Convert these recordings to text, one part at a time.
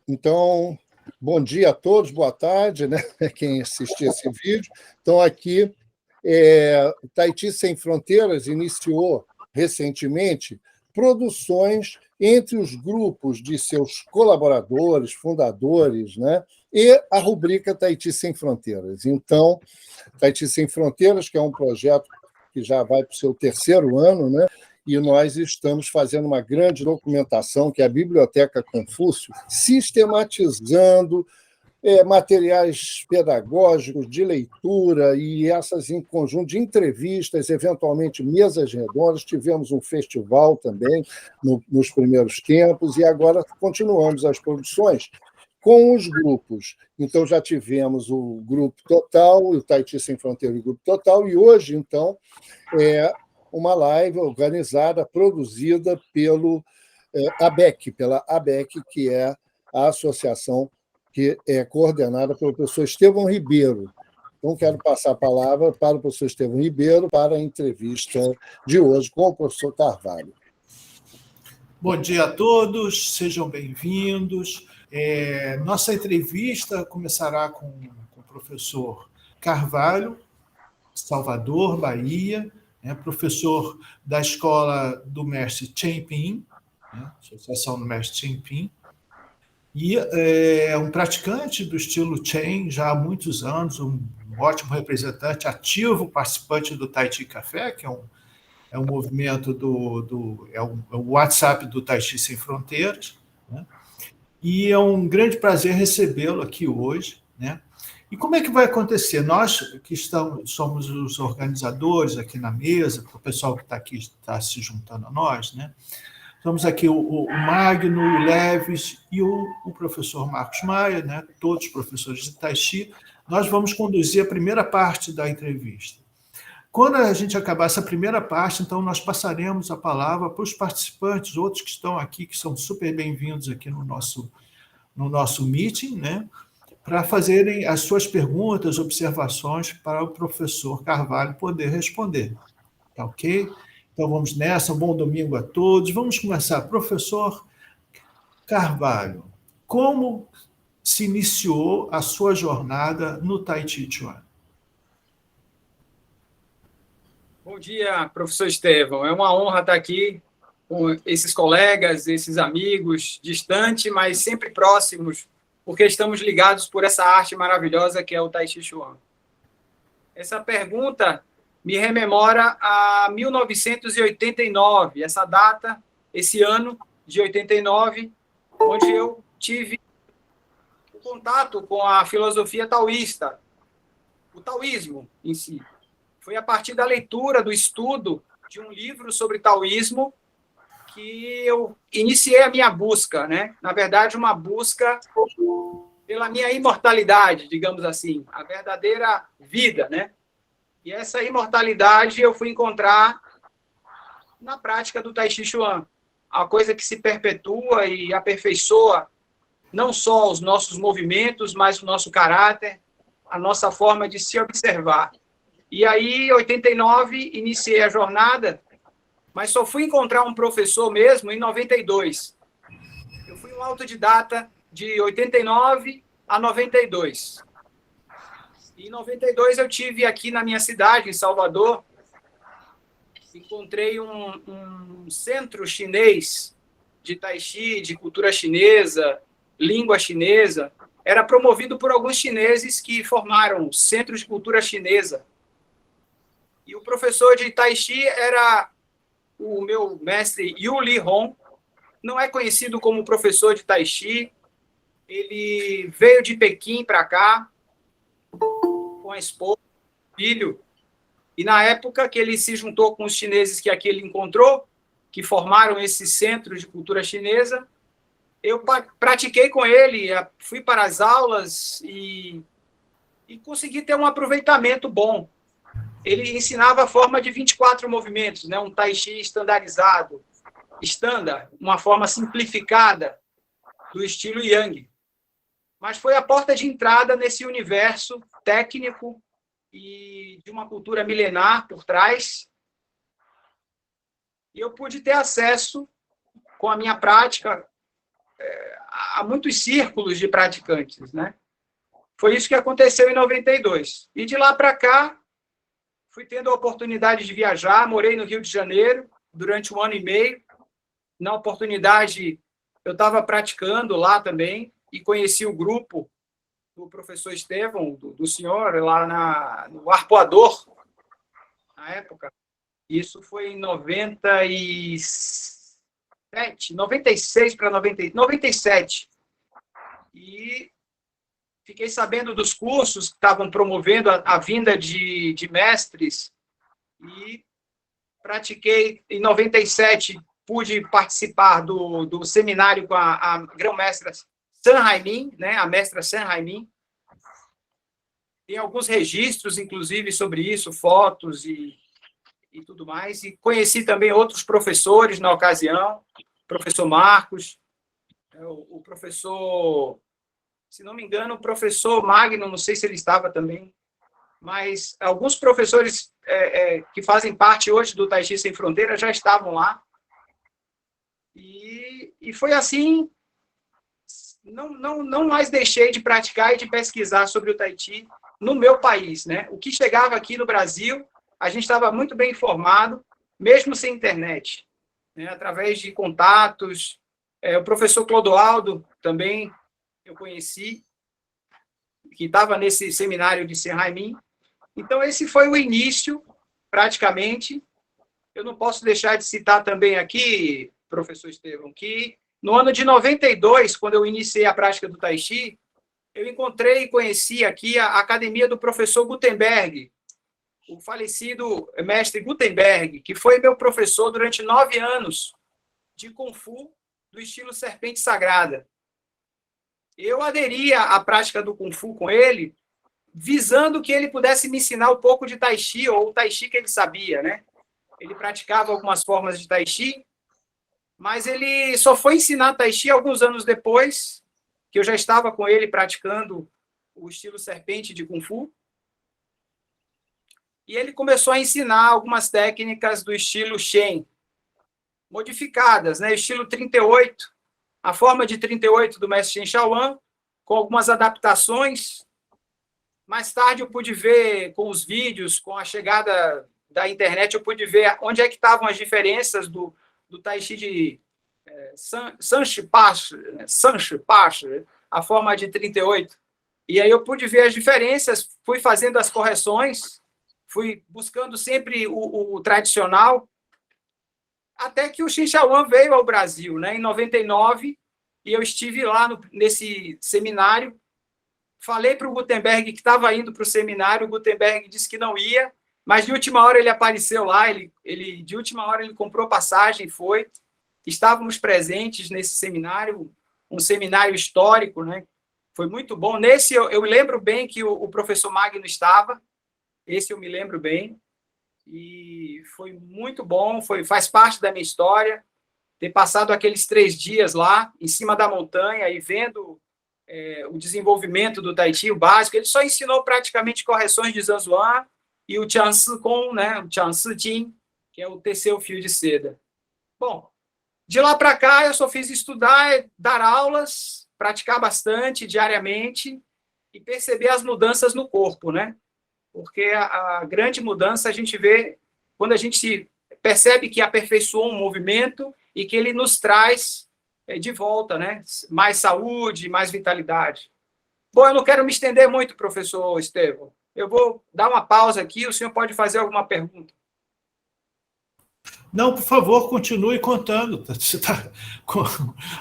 Então, bom dia a todos, boa tarde, né? Quem assistiu esse vídeo. Então, aqui, Tahiti Sem Fronteiras iniciou recentemente produções entre os grupos de seus colaboradores, fundadores, né? E a rubrica Tahiti Sem Fronteiras. Então, Tahiti Sem Fronteiras, que é um projeto que já vai para o seu terceiro ano, né? E nós estamos fazendo uma grande documentação, que é a Biblioteca Confúcio, sistematizando materiais pedagógicos de leitura e essas em conjunto de entrevistas, eventualmente mesas redondas. Tivemos um festival também nos primeiros tempos e agora continuamos as produções com os grupos. Então, já tivemos o Grupo Total, o Tahiti Sem Fronteira e o Grupo Total, e hoje, então, uma live organizada, produzida pelo pela ABEC, que é a associação que é coordenada pelo professor Estevão Ribeiro. Então, quero passar a palavra para o professor Estevão Ribeiro para a entrevista de hoje com o professor Carvalho. Bom dia a todos, sejam bem-vindos. Nossa entrevista começará com o professor Carvalho, Salvador, Bahia, professor da Escola do Mestre Cheng-Pin, Associação do Mestre Cheng-Pin, e é um praticante do estilo Chen já há muitos anos, um ótimo representante, ativo participante do Tahiti Café, que é um movimento é o WhatsApp do Tahiti Sem Fronteiras, né? E é um grande prazer recebê-lo aqui hoje, né? E como é que vai acontecer? Nós que somos os organizadores aqui na mesa, o pessoal que está aqui está se juntando a nós, né? Estamos aqui o Magno, o Leves e o professor Marcos Maia, né? Todos professores de Tahiti. Nós vamos conduzir a primeira parte da entrevista. Quando a gente acabar essa primeira parte, então nós passaremos a palavra para os participantes, outros que estão aqui, que são super bem-vindos aqui no nosso meeting, né? Para fazerem as suas perguntas, observações para o professor Carvalho poder responder. Tá ok? Então vamos nessa, um bom domingo a todos. Vamos começar. Professor Carvalho, como se iniciou a sua jornada no Tahiti Chuan? Bom dia, professor Estevão. É uma honra estar aqui com esses colegas, esses amigos, distante, mas sempre próximos, porque estamos ligados por essa arte maravilhosa que é o Tahiti Chuan. Essa pergunta me rememora a 1989, essa data, esse ano de 89, onde eu tive contato com a filosofia taoísta, o taoísmo em si. Foi a partir da leitura, do estudo de um livro sobre taoísmo que eu iniciei a minha busca, né? Na verdade, uma busca pela minha imortalidade, digamos assim, a verdadeira vida, né? E essa imortalidade eu fui encontrar na prática do Tai Chi Chuan, a coisa que se perpetua e aperfeiçoa não só os nossos movimentos, mas o nosso caráter, a nossa forma de se observar. E aí, em 89, iniciei a jornada, mas só fui encontrar um professor mesmo em 92. Eu fui um autodidata de 89 a 92. E em 92 eu tive aqui na minha cidade, em Salvador, encontrei um centro chinês de Tai Chi, de cultura chinesa, língua chinesa. Era promovido por alguns chineses que formaram centros de cultura chinesa. E o professor de Tai Chi era o meu mestre Yu Li Hong. Não é conhecido como professor de Tai Chi. Ele veio de Pequim para cá com a esposa, filho. E na época que ele se juntou com os chineses que aqui ele encontrou, que formaram esse centro de cultura chinesa, eu pratiquei com ele, fui para as aulas e consegui ter um aproveitamento bom. Ele ensinava a forma de 24 movimentos, né? Um Tai Chi estandarizado, uma forma simplificada do estilo Yang. Mas foi a porta de entrada nesse universo técnico e de uma cultura milenar por trás. E eu pude ter acesso, com a minha prática, há muitos círculos de praticantes, né? Foi isso que aconteceu em 92. E de lá para cá, fui tendo a oportunidade de viajar, morei no Rio de Janeiro durante 1 ano e meio. Na oportunidade, eu estava praticando lá também e conheci o grupo do professor Estevão, do senhor, lá no Arpoador, na época. Isso foi em 96 para 97. E fiquei sabendo dos cursos que estavam promovendo a vinda de mestres e pratiquei em 97, pude participar do seminário com a grão-mestra San Raimin, né, a mestra San Raimin. Tem alguns registros, inclusive, sobre isso, fotos e tudo mais. E conheci também outros professores na ocasião, o professor Marcos, o professor, se não me engano, o professor Magno, não sei se ele estava também, mas alguns professores que fazem parte hoje do Tai Chi Sem Fronteiras já estavam lá. E foi assim, não mais deixei de praticar e de pesquisar sobre o Tai Chi no meu país, né? O que chegava aqui no Brasil, a gente estava muito bem informado, mesmo sem internet, né? Através de contatos. O professor Clodoaldo também eu conheci, que estava nesse seminário de San Raimin. Então, esse foi o início, praticamente. Eu não posso deixar de citar também aqui, professor Estevão, que no ano de 92, quando eu iniciei a prática do Tai Chi, eu encontrei e conheci aqui a academia do professor Gutenberg, o falecido mestre Gutenberg, que foi meu professor durante 9 anos de Kung Fu do estilo Serpente Sagrada. Eu aderia à prática do Kung Fu com ele, visando que ele pudesse me ensinar um pouco de Tai Chi, ou o Tai Chi que ele sabia, né? Ele praticava algumas formas de Tai Chi, mas ele só foi ensinar Tai Chi alguns anos depois, que eu já estava com ele praticando o estilo Serpente de Kung Fu. E ele começou a ensinar algumas técnicas do estilo Shen, modificadas, né? Estilo 38, a forma de 38 do mestre Shen Shaoan, com algumas adaptações. Mais tarde eu pude ver com os vídeos, com a chegada da internet, eu pude ver onde é que estavam as diferenças do Tai Chi de Sanshi Pashi, a forma de 38. E aí eu pude ver as diferenças, fui fazendo as correções, fui buscando sempre o tradicional, até que o Shen Shaoan veio ao Brasil, né, em 99, e eu estive lá nesse seminário. Falei para o Gutenberg que estava indo para o seminário, o Gutenberg disse que não ia, mas de última hora ele apareceu lá, de última hora ele comprou passagem e foi. Estávamos presentes nesse seminário, um seminário histórico, né? Foi muito bom. Nesse eu lembro bem que o professor Magno estava, esse eu me lembro bem, e foi muito bom, faz parte da minha história, ter passado aqueles 3 dias lá, em cima da montanha, e vendo o desenvolvimento do Tai Chi, o básico. Ele só ensinou praticamente correções de Zanzuan e o Tian Si Kong, né, o Tian Si Jin, que é o tecer o fio de seda. Bom, de lá para cá eu só fiz estudar, dar aulas, praticar bastante diariamente e perceber as mudanças no corpo, né? Porque a grande mudança a gente vê quando a gente percebe que aperfeiçoou um movimento e que ele nos traz de volta, né? Mais saúde, mais vitalidade. Bom, eu não quero me estender muito, professor Estevão. Eu vou dar uma pausa aqui, o senhor pode fazer alguma pergunta. Não, por favor, continue contando.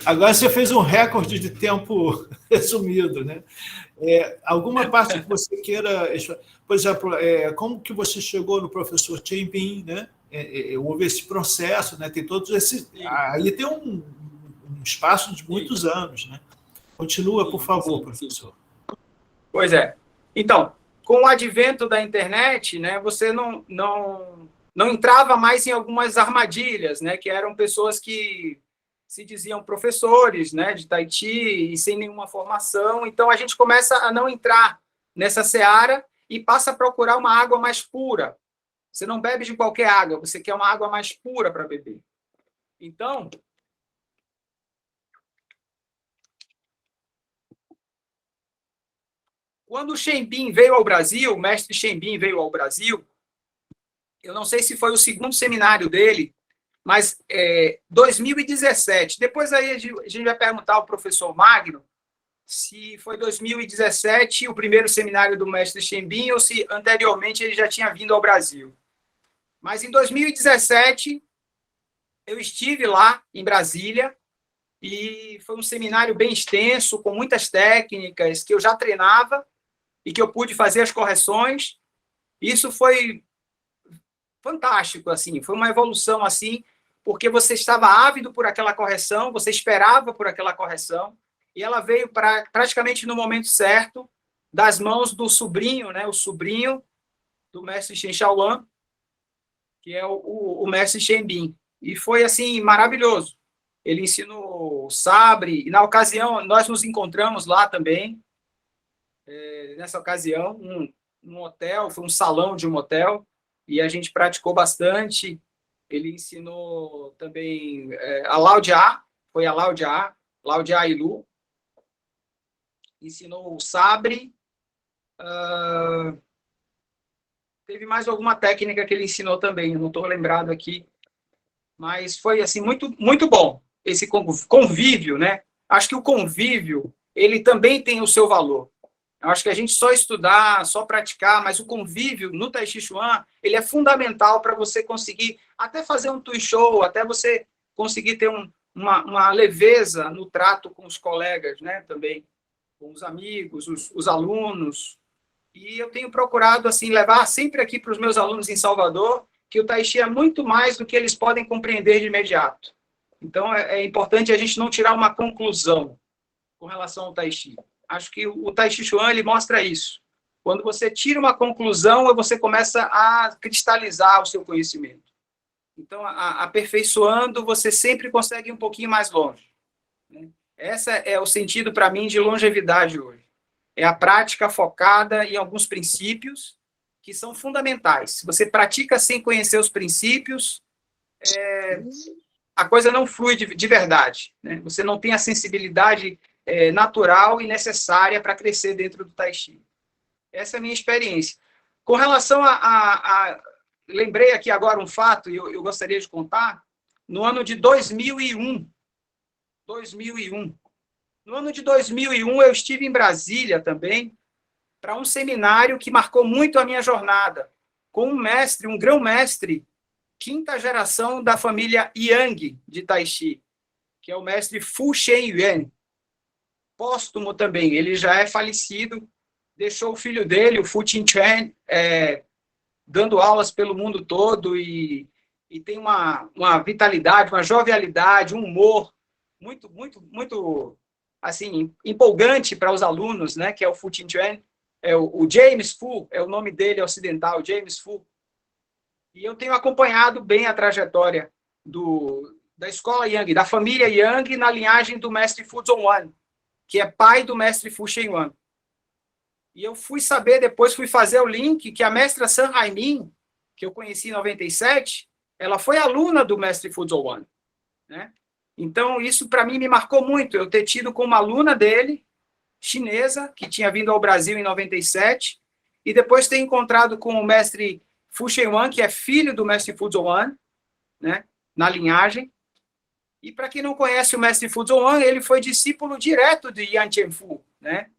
Agora você fez um recorde de tempo resumido, né? Alguma parte que você queira... Por exemplo, como que você chegou no professor Chen Bin, né? Houve esse processo, né? Tem todos esses... Aí tem um espaço de muitos anos, né? Continua, por favor, professor. Pois é. Então, com o advento da internet, né, você não entrava mais em algumas armadilhas, né, que eram pessoas que se diziam professores, né, de Tai Chi e sem nenhuma formação. Então, a gente começa a não entrar nessa seara e passa a procurar uma água mais pura. Você não bebe de qualquer água, você quer uma água mais pura para beber. Então, Quando o Shenbin veio ao Brasil, o mestre Shenbin veio ao Brasil, eu não sei se foi o segundo seminário dele, mas 2017. Depois aí a gente vai perguntar ao professor Magno se foi 2017 o primeiro seminário do mestre Shenbin ou se anteriormente ele já tinha vindo ao Brasil. Mas em 2017 eu estive lá em Brasília e foi um seminário bem extenso, com muitas técnicas que eu já treinava e que eu pude fazer as correções. Isso foi fantástico, assim, foi uma evolução assim, porque você estava ávido por aquela correção, você esperava por aquela correção, e ela veio praticamente no momento certo, das mãos do sobrinho, né, o sobrinho do mestre Shen Shaolan, que é o mestre Shenbin. E foi, assim, maravilhoso. Ele ensinou o sabre, e na ocasião, nós nos encontramos lá também, nessa ocasião, num hotel, foi um salão de um hotel, e a gente praticou bastante. Ele ensinou também a Lao Jia, foi a Lao Jia Ilu, ensinou o sabre, teve mais alguma técnica que ele ensinou também, não estou lembrado aqui, mas foi assim muito, muito bom esse convívio, né? Acho que o convívio, ele também tem o seu valor. Eu acho que a gente só estudar, só praticar, mas o convívio no Tai Chi Chuan, ele é fundamental para você conseguir até fazer um Tui Shou, até você conseguir ter uma leveza no trato com os colegas, né? Também com os amigos, os alunos. E eu tenho procurado assim levar sempre aqui para os meus alunos em Salvador que o Tai Chi é muito mais do que eles podem compreender de imediato. Então, é importante a gente não tirar uma conclusão com relação ao Tai Chi. Acho que o Tai Chi Chuan, ele mostra isso. Quando você tira uma conclusão, você começa a cristalizar o seu conhecimento. Então, aperfeiçoando, você sempre consegue ir um pouquinho mais longe. Esse é o sentido, para mim, de longevidade hoje. É a prática focada em alguns princípios que são fundamentais. Se você pratica sem conhecer os princípios, a coisa não flui de verdade, né? Você não tem a sensibilidade natural e necessária para crescer dentro do Tai Chi. Essa é a minha experiência. Com relação lembrei aqui agora um fato, e eu gostaria de contar, no ano de 2001. No ano de 2001, eu estive em Brasília também, para um seminário que marcou muito a minha jornada, com um mestre, um grão-mestre, quinta geração da família Yang de Tai Chi, que é o mestre Fu Shenyuan, póstumo também. Ele já é falecido, deixou o filho dele, o Fu Qingquan, dando aulas pelo mundo todo e tem uma vitalidade, uma jovialidade, um humor muito, muito, muito assim, empolgante para os alunos, né, que é o Fu Qingquan, o James Fu, é o nome dele ocidental, James Fu. E eu tenho acompanhado bem a trajetória da escola Yang, da família Yang, na linhagem do mestre Fu Zongwan, que é pai do mestre Fu Shenyuan. E eu fui saber, depois fui fazer o link, que a mestra San Haimin, que eu conheci em 97, ela foi aluna do mestre Fu Zongwan, né? Então, isso para mim me marcou muito, eu ter tido como aluna dele, chinesa, que tinha vindo ao Brasil em 97, e depois ter encontrado com o mestre Fu Shenyuan, que é filho do mestre Fu Zongwan, né, na linhagem. E para quem não conhece o mestre Fu Zongwan, ele foi discípulo direto de Yan Qianfu, né?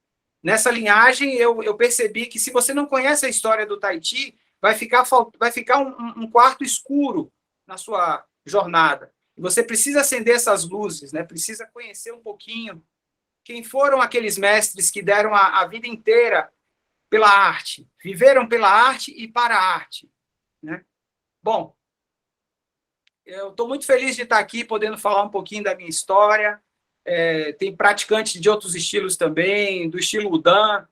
Nessa linhagem, eu percebi que se você não conhece a história do Tai Chi, vai ficar um quarto escuro na sua jornada. Você precisa acender essas luzes, né? Precisa conhecer um pouquinho quem foram aqueles mestres que deram a vida inteira pela arte, viveram pela arte e para a arte, né? Bom, eu estou muito feliz de estar aqui, podendo falar um pouquinho da minha história. Tem praticantes de outros estilos também, do estilo Udan.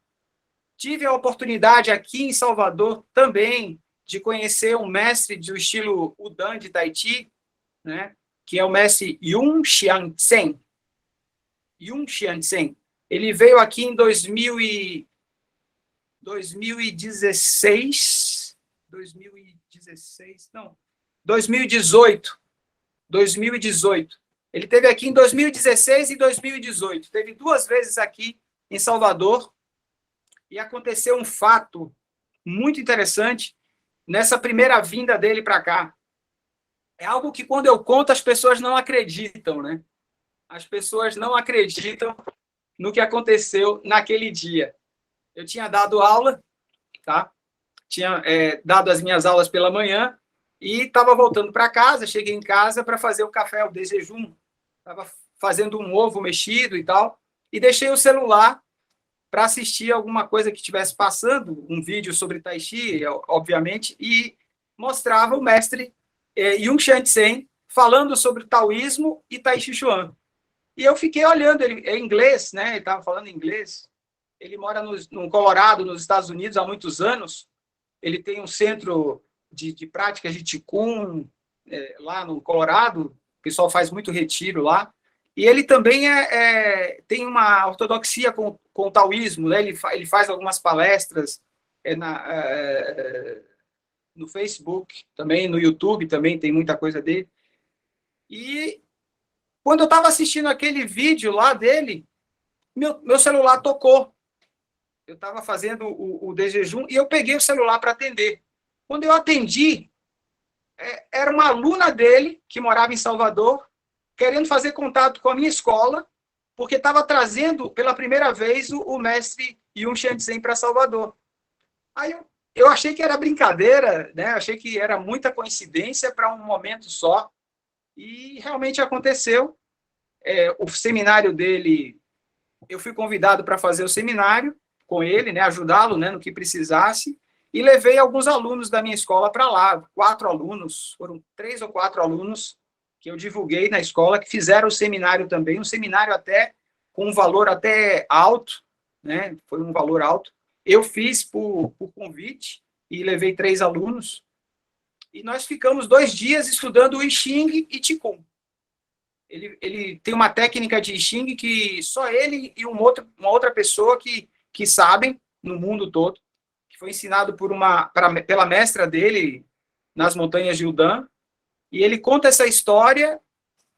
Tive a oportunidade aqui em Salvador também de conhecer um mestre do estilo Udan de Tai Chi, né, que é o mestre Yun Xianzhen. Yun Xianzhen. Ele veio aqui em 2018. 2018. Ele esteve aqui em 2016 e 2018. Teve 2 vezes aqui em Salvador. e aconteceu um fato muito interessante nessa primeira vinda dele para cá. É algo que, quando eu conto, as pessoas não acreditam, né? As pessoas não acreditam no que aconteceu naquele dia. Eu tinha dado aula, tá? Tinha dado as minhas aulas pela manhã e estava voltando para casa. Cheguei em casa para fazer o café, o desjejum. Estava fazendo um ovo mexido e tal, e deixei o celular para assistir alguma coisa que estivesse passando, um vídeo sobre Tai Chi, obviamente, e mostrava o mestre Yung Shan Tsen falando sobre taoísmo e Tai Chi Chuan. E eu fiquei olhando, ele é inglês, né? Ele estava falando inglês. Ele mora no Colorado, nos Estados Unidos, há muitos anos. Ele tem um centro de práticas de Qigong lá no Colorado. O pessoal faz muito retiro lá. E ele também tem uma ortodoxia com o taoísmo, né? Ele faz algumas palestras no Facebook, também no YouTube, também tem muita coisa dele. E quando eu estava assistindo aquele vídeo lá dele, meu celular tocou. Eu estava fazendo o desjejum e eu peguei o celular para atender. Quando eu atendi, era uma aluna dele, que morava em Salvador, querendo fazer contato com a minha escola, porque estava trazendo, pela primeira vez, o mestre Yung Shan Tsen para Salvador. Aí eu achei que era brincadeira, né? Achei que era muita coincidência para um momento só, e realmente aconteceu. O seminário dele, eu fui convidado para fazer o seminário com ele, né? Ajudá-lo, né? No que precisasse, e levei alguns alunos da minha escola para lá, 4 alunos, foram 3 ou 4 alunos, que eu divulguei na escola, que fizeram o seminário também, um seminário até com um valor até alto, né? Foi um valor alto. Eu fiz por convite e levei 3 alunos, e nós ficamos 2 dias estudando o I Ching e Qigong. Ele tem uma técnica de I Ching que só ele e uma outra pessoa que sabem no mundo todo, que foi ensinado pela mestra dele nas montanhas de Udan. E ele conta essa história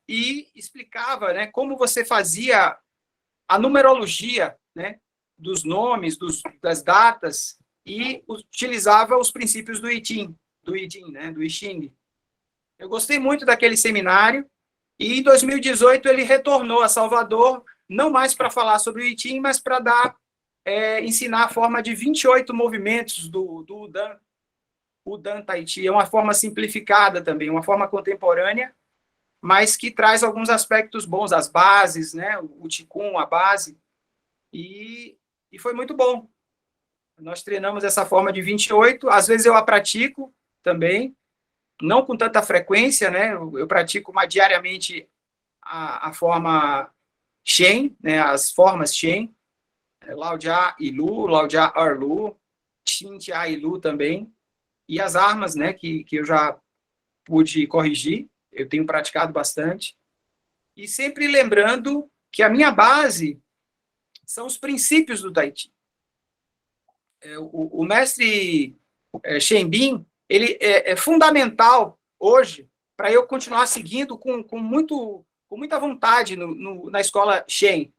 e explicava, né, como você fazia a numerologia, né, dos nomes, das datas, e utilizava os princípios do I Ching, né, do I Ching. Eu gostei muito daquele seminário, e em 2018 ele retornou a Salvador, não mais para falar sobre o I Ching, mas para ensinar a forma de 28 movimentos do Udan Tai Chi. É uma forma simplificada também, uma forma contemporânea, mas que traz alguns aspectos bons, as bases, né? O Qigong, a base, e foi muito bom. Nós treinamos essa forma de 28, às vezes eu a pratico também, não com tanta frequência, né? Eu pratico diariamente a forma Shen, né? As formas Shen, Lao Jia e Lu, Lao Jia Lu, Xin Jia e Lu também, e as armas, né, que eu já pude corrigir, eu tenho praticado bastante, e sempre lembrando que a minha base são os princípios do Tai Chi. O mestre Shen Bin, ele é fundamental hoje para eu continuar seguindo com muita vontade na escola Shen,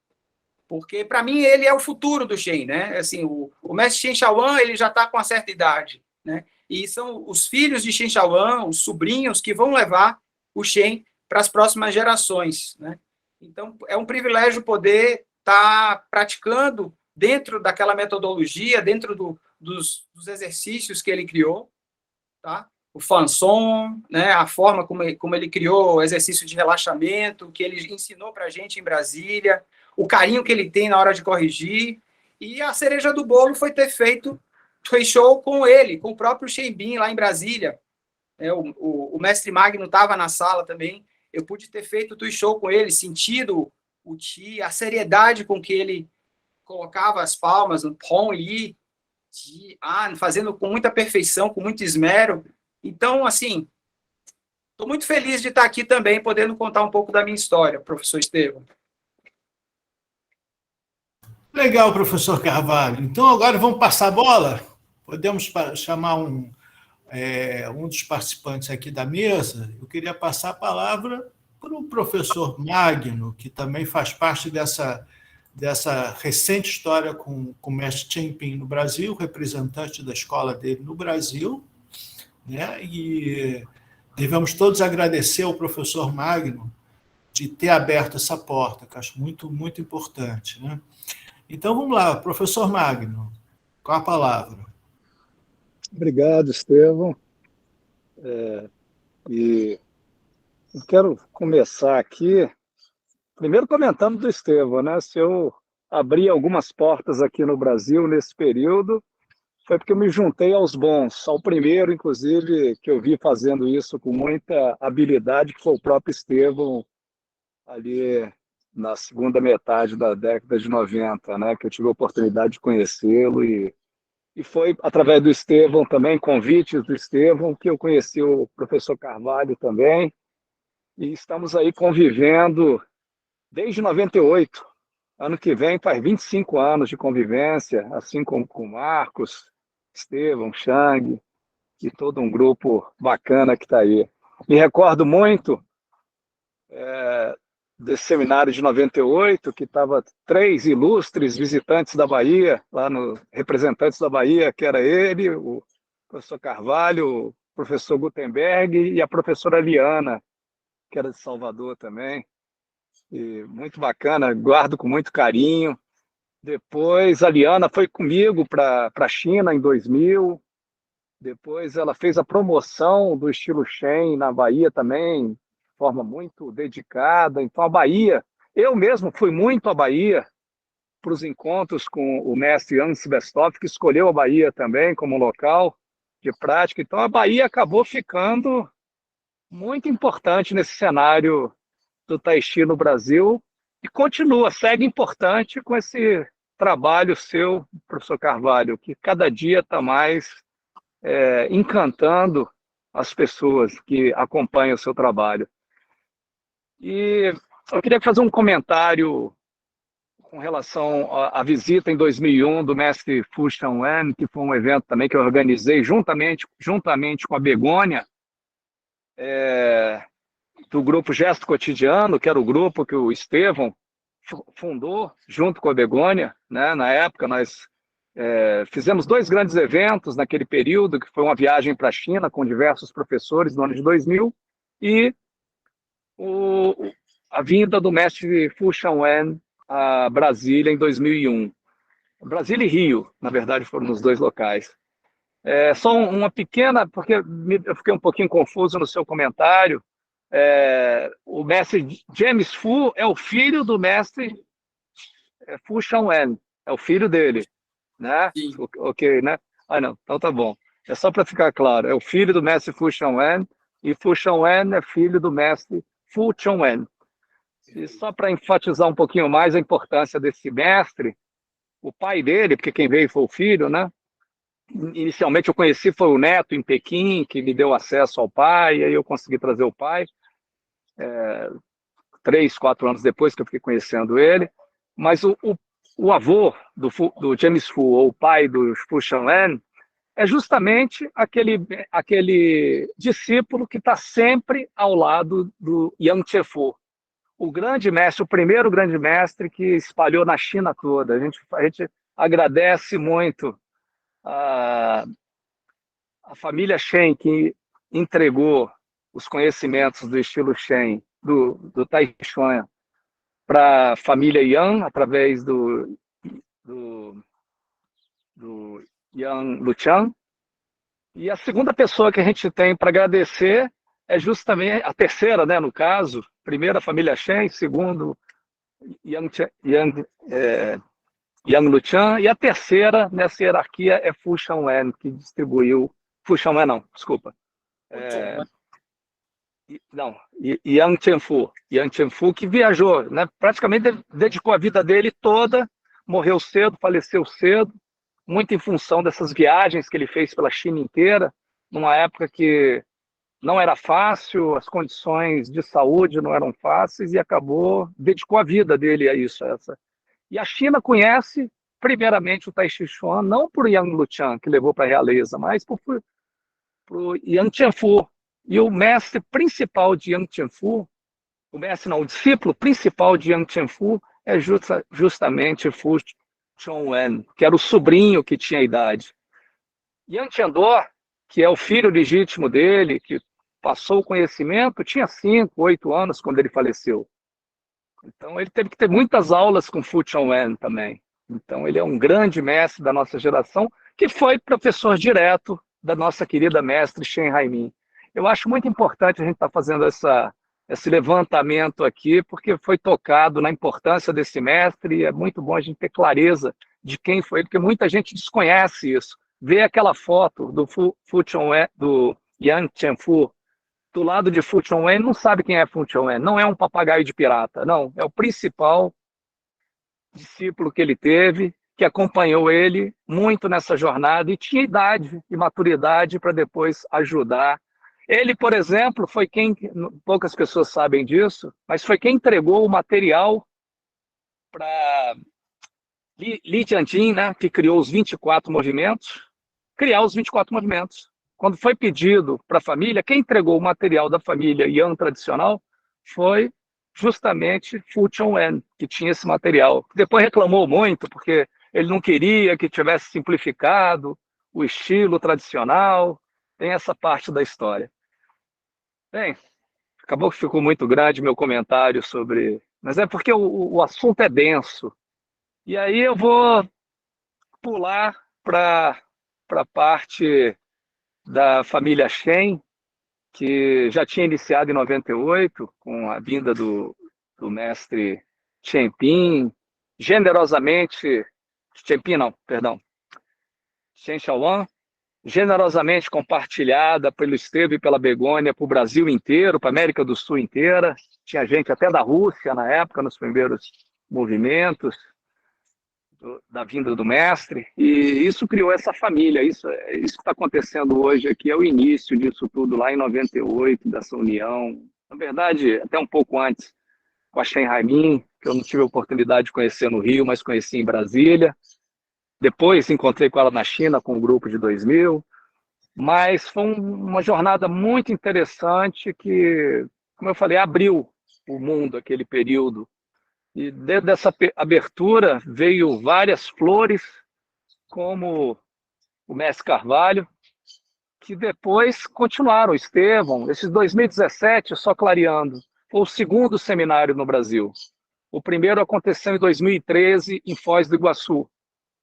porque, para mim, ele é o futuro do Shen, né? Assim, o mestre Shen Shaoan, ele já está com uma certa idade, né? E são os filhos de Shen Shaoan, os sobrinhos, que vão levar o Shen para as próximas gerações, né? Então, é um privilégio poder estar praticando dentro daquela metodologia, dentro dos exercícios que ele criou, tá? O Fanson, né? A forma como ele criou o exercício de relaxamento, que ele ensinou para a gente em Brasília, o carinho que ele tem na hora de corrigir, e a cereja do bolo foi ter feito show com ele, com o próprio Shen Bin lá em Brasília. O mestre Magno estava na sala também, eu pude ter feito o show com ele, sentido o Qi, a seriedade com que ele colocava as palmas no Pong Li, fazendo com muita perfeição, com muito esmero. Então, assim, estou muito feliz de estar aqui também, podendo contar um pouco da minha história, professor Estevão. Legal, professor Carvalho. Então, agora vamos passar a bola? Podemos chamar um dos participantes aqui da mesa. Eu queria passar a palavra para o professor Magno, que também faz parte dessa recente história com o mestre Chen Ping no Brasil, representante da escola dele no Brasil, né? E devemos todos agradecer ao professor Magno de ter aberto essa porta, que eu acho muito, muito importante, né? Então, vamos lá, professor Magno, com a palavra. Obrigado, Estevão. E eu quero começar aqui, primeiro comentando do Estevão, né? Se eu abri algumas portas aqui no Brasil nesse período, foi porque eu me juntei aos bons, ao primeiro, inclusive, que eu vi fazendo isso com muita habilidade, que foi o próprio Estevão, ali na segunda metade da década de 90, né? Que eu tive a oportunidade de conhecê-lo e foi através do Estevão também, convites do Estevão, que eu conheci o professor Carvalho também, e estamos aí convivendo desde 98. Ano que vem faz 25 anos de convivência, assim como com Marcos, Estevão, Chang, e todo um grupo bacana que está aí. Me recordo muito desse seminário de 98, que estava 3 ilustres visitantes da Bahia, lá no representantes da Bahia, que era ele, o professor Carvalho, o professor Gutenberg e a professora Liana, que era de Salvador também. E muito bacana, guardo com muito carinho. Depois a Liana foi comigo para a China em 2000. Depois ela fez a promoção do estilo Shen na Bahia também, de forma muito dedicada. Então a Bahia, eu mesmo fui muito à Bahia para os encontros com o mestre Jan Sebestov, que escolheu a Bahia também como local de prática. Então a Bahia acabou ficando muito importante nesse cenário do Tai Chi no Brasil e continua, segue importante com esse trabalho seu, professor Carvalho, que cada dia está mais encantando as pessoas que acompanham o seu trabalho. E eu queria fazer um comentário com relação à visita em 2001 do mestre Fu Shan-Wen, que foi um evento também que eu organizei juntamente com a Begônia, do grupo Gesto Cotidiano, que era o grupo que o Estevão fundou junto com a Begônia, né? Na época nós fizemos 2 grandes eventos naquele período, que foi uma viagem para a China com diversos professores no ano de 2000 e a vinda do mestre Fu Shan-Wen a Brasília em 2001. Brasília e Rio, na verdade, foram nos 2 locais. Só uma pequena, porque eu fiquei um pouquinho confuso no seu comentário. O mestre James Fu é o filho do mestre Fu Shan-Wen, é o filho dele, né? Sim. Ok, né? Não, então tá bom. É só para ficar claro, é o filho do mestre Fu Shan-Wen e Fu Shan-Wen é filho do mestre Fu Chong-Wen. E só para enfatizar um pouquinho mais a importância desse mestre, o pai dele, porque quem veio foi o filho, né? Inicialmente eu conheci foi o neto em Pequim, que me deu acesso ao pai, e aí eu consegui trazer o pai, 3, 4 anos depois que eu fiquei conhecendo ele. Mas o avô do James Fu, ou o pai do Fu Shan-Wen, é justamente aquele discípulo que está sempre ao lado do Yang Che-Fu, o grande mestre, o primeiro grande mestre que espalhou na China toda. A gente agradece muito a família Shen, que entregou os conhecimentos do estilo Shen, do Tai Chuan, para a família Yan, através do Yan Luchang. E a segunda pessoa que a gente tem para agradecer é justamente a terceira, né, no caso, primeiro a família Shen, segundo Yang Luchang, e a terceira nessa hierarquia é Fu Shan-Wen, que distribuiu... Fu Shan-Wen não, desculpa. Yang Chen-Fu, que viajou, né, praticamente dedicou a vida dele toda, morreu cedo, faleceu cedo, muito em função dessas viagens que ele fez pela China inteira, numa época que não era fácil, as condições de saúde não eram fáceis, e dedicou a vida dele a isso. E a China conhece, primeiramente, o Tai Chi Chuan, não por Yang Luchang, que levou para a realeza, mas por Yang Chen-Fu. E o mestre principal de Yang Chen-Fu, o discípulo principal de Yang Chen-Fu é justamente Fu Chongwen, que era o sobrinho que tinha a idade. Yan Tiandor, que é o filho legítimo dele, que passou o conhecimento, tinha 5, 8 anos quando ele faleceu. Então, ele teve que ter muitas aulas com Fu Chongwen também. Então, ele é um grande mestre da nossa geração, que foi professor direto da nossa querida mestre Shen Haimin. Eu acho muito importante a gente estar fazendo esse levantamento aqui, porque foi tocado na importância desse mestre, e é muito bom a gente ter clareza de quem foi, porque muita gente desconhece isso. Vê aquela foto do Fu Chongwen, do Yan Tianfu, do lado de Fu Chongwen, não sabe quem é Fu Chongwen, não é um papagaio de pirata, não, é o principal discípulo que ele teve, que acompanhou ele muito nessa jornada e tinha idade e maturidade para depois ajudar. Ele, por exemplo, foi quem, poucas pessoas sabem disso, mas foi quem entregou o material para Li Jianjin, né, que criou os 24 movimentos, criar os 24 movimentos. Quando foi pedido para a família, quem entregou o material da família Yan tradicional foi justamente Fu Chongwen, que tinha esse material. Depois reclamou muito, porque ele não queria que tivesse simplificado o estilo tradicional. Tem essa parte da história. Bem, acabou que ficou muito grande meu comentário sobre... Mas é porque o assunto é denso. E aí eu vou pular para a parte da família Shen, que já tinha iniciado em 98, com a vinda do mestre Chen generosamente... Shen Shaowan, generosamente compartilhada pelo Esteve e pela Begônia para o Brasil inteiro, para a América do Sul inteira. Tinha gente até da Rússia na época, nos primeiros movimentos da vinda do mestre, e isso criou essa família. Isso que está acontecendo hoje aqui é o início disso tudo, lá em 98, dessa união. Na verdade, até um pouco antes, com a Shen Haimin, que eu não tive a oportunidade de conhecer no Rio, mas conheci em Brasília. Depois encontrei com ela na China, com o grupo de 2000. Mas foi uma jornada muito interessante que, como eu falei, abriu o mundo aquele período. E dentro dessa abertura veio várias flores, como o mestre Carvalho, que depois continuaram. Estevão, esses 2017, só clareando, foi o segundo seminário no Brasil. O primeiro aconteceu em 2013, em Foz do Iguaçu.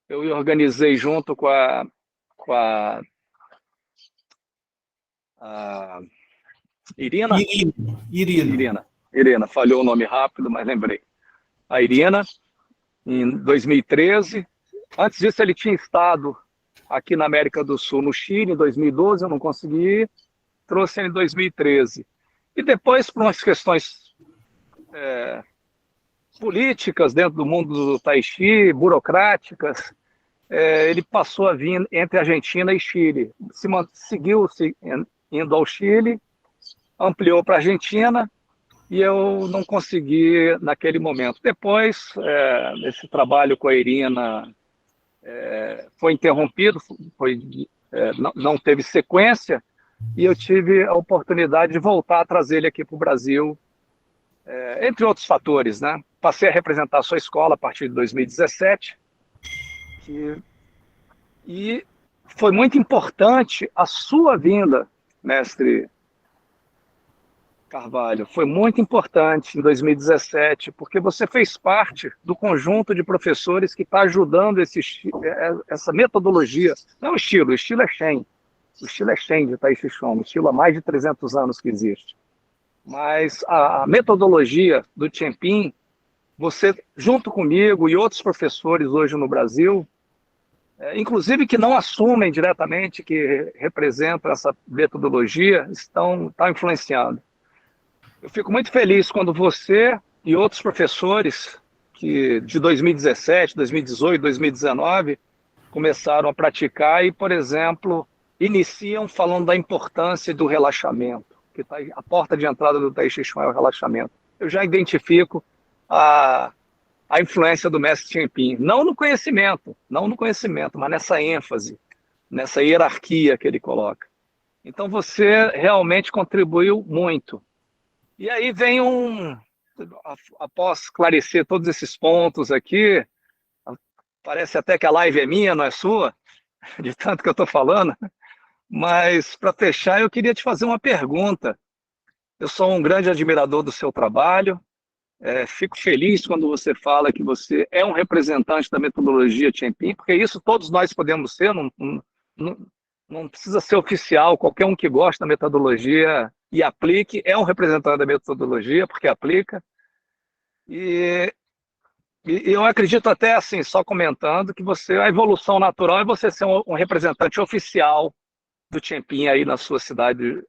Eu organizei junto com a Irina. Irina, falhou o nome rápido, mas lembrei. A Irina, em 2013. Antes disso, ele tinha estado aqui na América do Sul, no Chile, em 2012, eu não consegui ir. Trouxe ele em 2013. E depois, por umas questões políticas dentro do mundo do Tai Chi, burocráticas, ele passou a vir entre Argentina e Chile. Seguiu indo ao Chile, ampliou para a Argentina, e eu não consegui naquele momento. Depois, esse trabalho com a Irina foi interrompido, não teve sequência, e eu tive a oportunidade de voltar a trazer ele aqui para o Brasil, entre outros fatores, né? Passei a representar a sua escola a partir de 2017, e foi muito importante a sua vinda, mestre Carvalho. Foi muito importante em 2017, porque você fez parte do conjunto de professores que está ajudando essa metodologia. Não o estilo é Shen. O estilo é Shen de Tai Chi Chuan, o estilo há mais de 300 anos que existe. Mas a metodologia do Chen, você, junto comigo e outros professores hoje no Brasil, inclusive que não assumem diretamente que representam essa metodologia, estão influenciando. Eu fico muito feliz quando você e outros professores que de 2017, 2018, 2019 começaram a praticar e, por exemplo, iniciam falando da importância do relaxamento, que a porta de entrada do Tai Chi Chuan é o relaxamento. Eu já identifico a influência do mestre Chen, não no conhecimento, mas nessa ênfase, nessa hierarquia que ele coloca. Então você realmente contribuiu muito. E aí vem após esclarecer todos esses pontos aqui, parece até que a live é minha, não é sua, de tanto que eu estou falando, mas para fechar, eu queria te fazer uma pergunta. Eu sou um grande admirador do seu trabalho, fico feliz quando você fala que você é um representante da metodologia Champin, porque isso todos nós podemos ser, não precisa ser oficial, qualquer um que gosta da metodologia e aplique é um representante da metodologia, porque aplica. E eu acredito até, assim, só comentando, que a evolução natural é você ser um representante oficial do Champin aí na sua cidade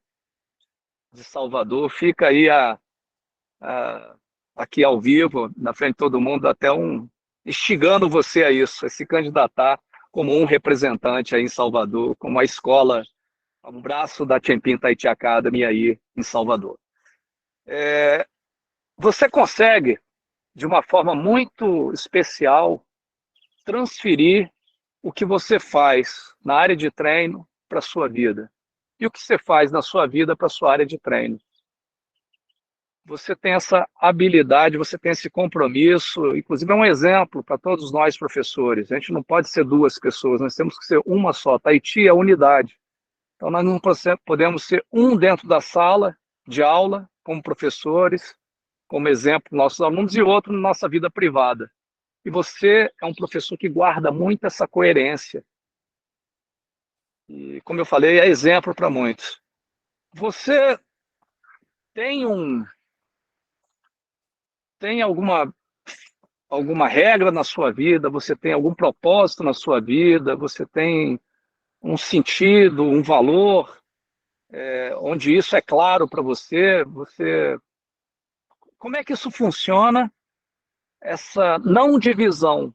de Salvador. Fica aí aqui ao vivo, na frente de todo mundo, até instigando você a isso, a se candidatar como um representante aí em Salvador, como a escola, um braço da Champin Tahiti Academy aí em Salvador. Você consegue, de uma forma muito especial, transferir o que você faz na área de treino para a sua vida. E o que você faz na sua vida para a sua área de treino. Você tem essa habilidade, você tem esse compromisso, inclusive é um exemplo para todos nós professores. A gente não pode ser duas pessoas, nós temos que ser uma só. Tahiti é unidade. Então nós não podemos ser um dentro da sala de aula, como professores, como exemplo nossos alunos, e outro na nossa vida privada. E você é um professor que guarda muito essa coerência. E, como eu falei, é exemplo para muitos. Você tem alguma regra na sua vida? Você tem algum propósito na sua vida? Você tem um sentido, um valor, onde isso é claro para você? Como é que isso funciona, essa não divisão?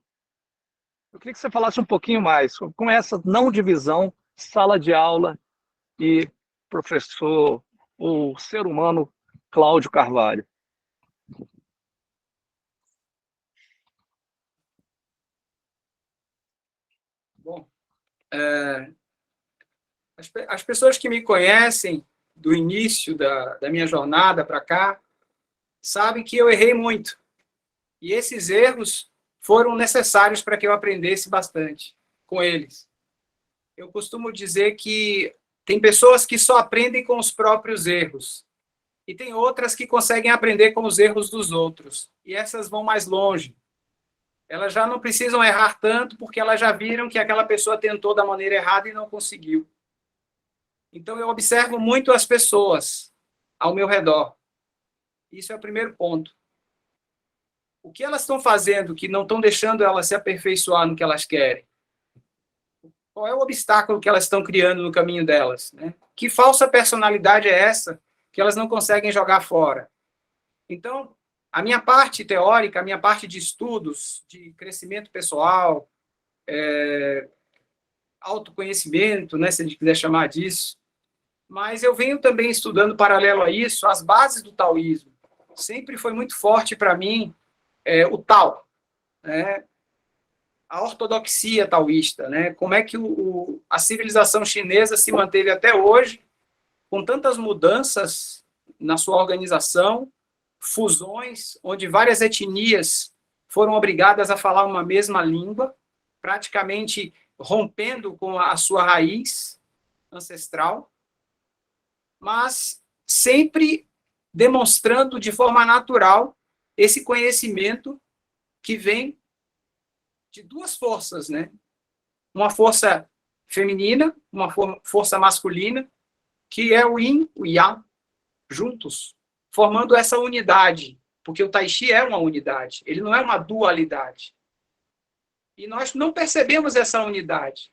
Eu queria que você falasse um pouquinho mais, como é essa não divisão, sala de aula e professor, o ser humano Cláudio Carvalho. Bom, as pessoas que me conhecem do início da minha jornada para cá sabem que eu errei muito. E esses erros foram necessários para que eu aprendesse bastante com eles. Eu costumo dizer que tem pessoas que só aprendem com os próprios erros. E tem outras que conseguem aprender com os erros dos outros. E essas vão mais longe. Elas já não precisam errar tanto, porque elas já viram que aquela pessoa tentou da maneira errada e não conseguiu. Então, eu observo muito as pessoas ao meu redor. Isso é o primeiro ponto. O que elas estão fazendo que não estão deixando elas se aperfeiçoar no que elas querem? Qual é o obstáculo que elas estão criando no caminho delas, né? Que falsa personalidade é essa que elas não conseguem jogar fora? Então, a minha parte teórica, a minha parte de estudos, de crescimento pessoal, autoconhecimento, né, se a gente quiser chamar disso, mas eu venho também estudando, paralelo a isso, as bases do taoísmo. Sempre foi muito forte para mim o Tao, né? A ortodoxia taoísta, né? Como é que a civilização chinesa se manteve até hoje, com tantas mudanças na sua organização, fusões, onde várias etnias foram obrigadas a falar uma mesma língua, praticamente rompendo com a sua raiz ancestral, mas sempre demonstrando de forma natural esse conhecimento que vem de duas forças, né? Uma força feminina, uma força masculina, que é o Yin, o Yang, juntos, formando essa unidade, porque o Tai Chi é uma unidade, ele não é uma dualidade. E nós não percebemos essa unidade.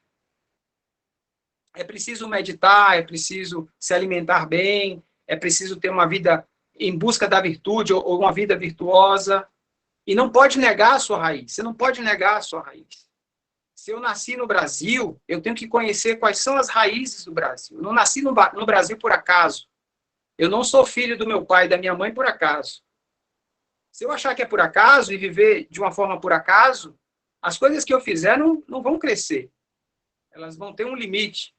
É preciso meditar, é preciso se alimentar bem, é preciso ter uma vida em busca da virtude ou uma vida virtuosa. E não pode negar a sua raiz. Você não pode negar a sua raiz. Se eu nasci no Brasil, eu tenho que conhecer quais são as raízes do Brasil. Eu não nasci no Brasil por acaso. Eu não sou filho do meu pai e da minha mãe por acaso. Se eu achar que é por acaso e viver de uma forma por acaso, as coisas que eu fizer não vão crescer. Elas vão ter um limite.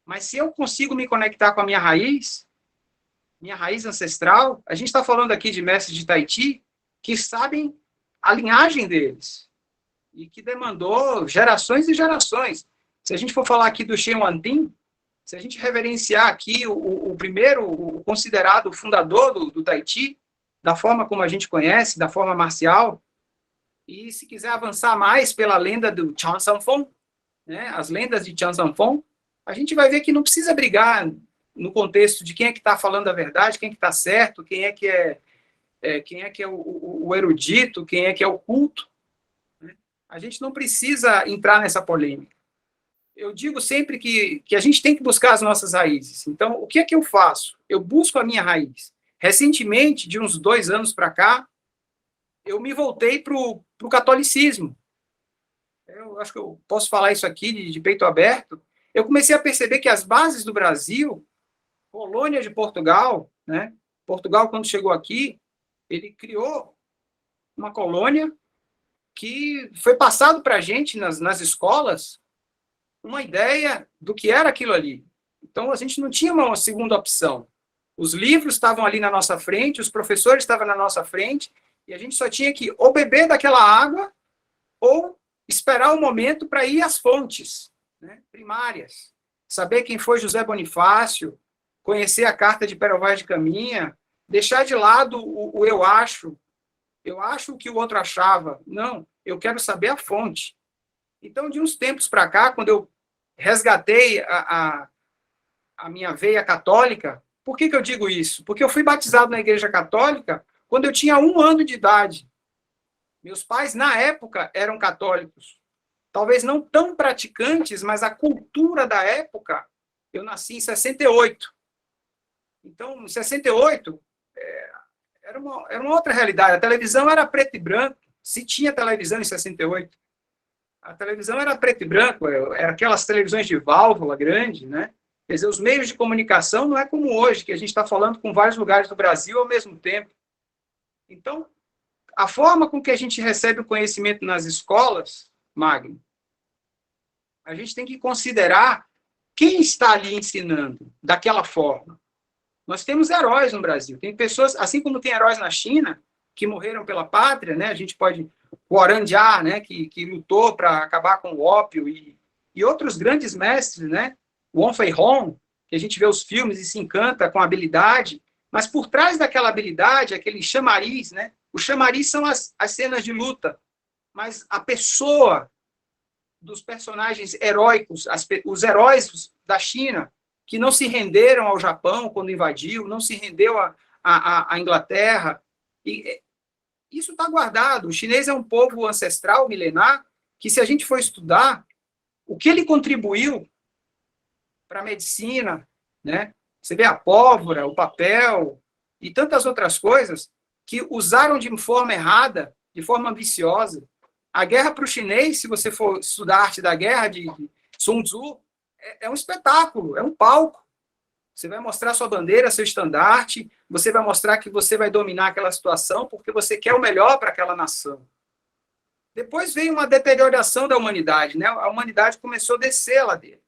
Mas se eu consigo me conectar com a minha raiz, minha raiz ancestral, a gente está falando aqui de mestres de Tahiti que sabem a linhagem deles e que demandou gerações e gerações. Se a gente for falar aqui do Shen Wantin, se a gente reverenciar aqui o primeiro, o considerado fundador do Tahiti, da forma como a gente conhece, da forma marcial, e se quiser avançar mais pela lenda do Chan Sanfon, né, as lendas de Chan Sanfon, a gente vai ver que não precisa brigar no contexto de quem é que está falando a verdade, quem é que está certo, quem é que é o erudito, quem é que é o culto. Né? A gente não precisa entrar nessa polêmica. Eu digo sempre que a gente tem que buscar as nossas raízes. Então, o que é que eu faço? Eu busco a minha raiz. Recentemente, de uns 2 anos para cá, eu me voltei para o catolicismo. Eu acho que eu posso falar isso aqui de peito aberto. Eu comecei a perceber que as bases do Brasil, colônia de Portugal, né? Portugal, quando chegou aqui, ele criou uma colônia que foi passado para a gente nas escolas uma ideia do que era aquilo ali. Então, a gente não tinha uma segunda opção. Os livros estavam ali na nossa frente, os professores estavam na nossa frente, e a gente só tinha que ou beber daquela água ou esperar o momento para ir às fontes, né, primárias. Saber quem foi José Bonifácio, conhecer a carta de Pero Vaz de Caminha, deixar de lado o eu acho o que o outro achava. Não, eu quero saber a fonte. Então, de uns tempos para cá, quando eu resgatei a minha veia católica, por que eu digo isso? Porque eu fui batizado na Igreja Católica quando eu tinha 1 ano de idade. Meus pais, na época, eram católicos. Talvez não tão praticantes, mas a cultura da época, eu nasci em 68. Então, em 68, era uma outra realidade. A televisão era preto e branco. Se tinha televisão em 68. A televisão era preto e branco, era aquelas televisões de válvula grande, né? Quer dizer, os meios de comunicação não é como hoje, que a gente está falando com vários lugares do Brasil ao mesmo tempo. Então, a forma com que a gente recebe o conhecimento nas escolas, Magno, a gente tem que considerar quem está ali ensinando daquela forma. Nós temos heróis no Brasil. Tem pessoas, assim como tem heróis na China, que morreram pela pátria, né? A gente pode... O Oranjá, né? Que lutou para acabar com o ópio, e outros grandes mestres, né? O Wong Fei Hong, que a gente vê os filmes e se encanta com a habilidade, mas por trás daquela habilidade, aquele chamariz, né? O chamariz são as cenas de luta, mas a pessoa dos personagens heróicos, os heróis da China, que não se renderam ao Japão quando invadiu, não se rendeu à Inglaterra. E isso está guardado. O chinês é um povo ancestral, milenar, que se a gente for estudar, o que ele contribuiu para a medicina, né? Você vê a pólvora, o papel e tantas outras coisas que usaram de forma errada, de forma ambiciosa. A guerra para o chinês, se você for estudar a arte da guerra de Sun Tzu, é um espetáculo, é um palco. Você vai mostrar sua bandeira, seu estandarte, você vai mostrar que você vai dominar aquela situação porque você quer o melhor para aquela nação. Depois veio uma deterioração da humanidade, né? A humanidade começou a descer a ladeira.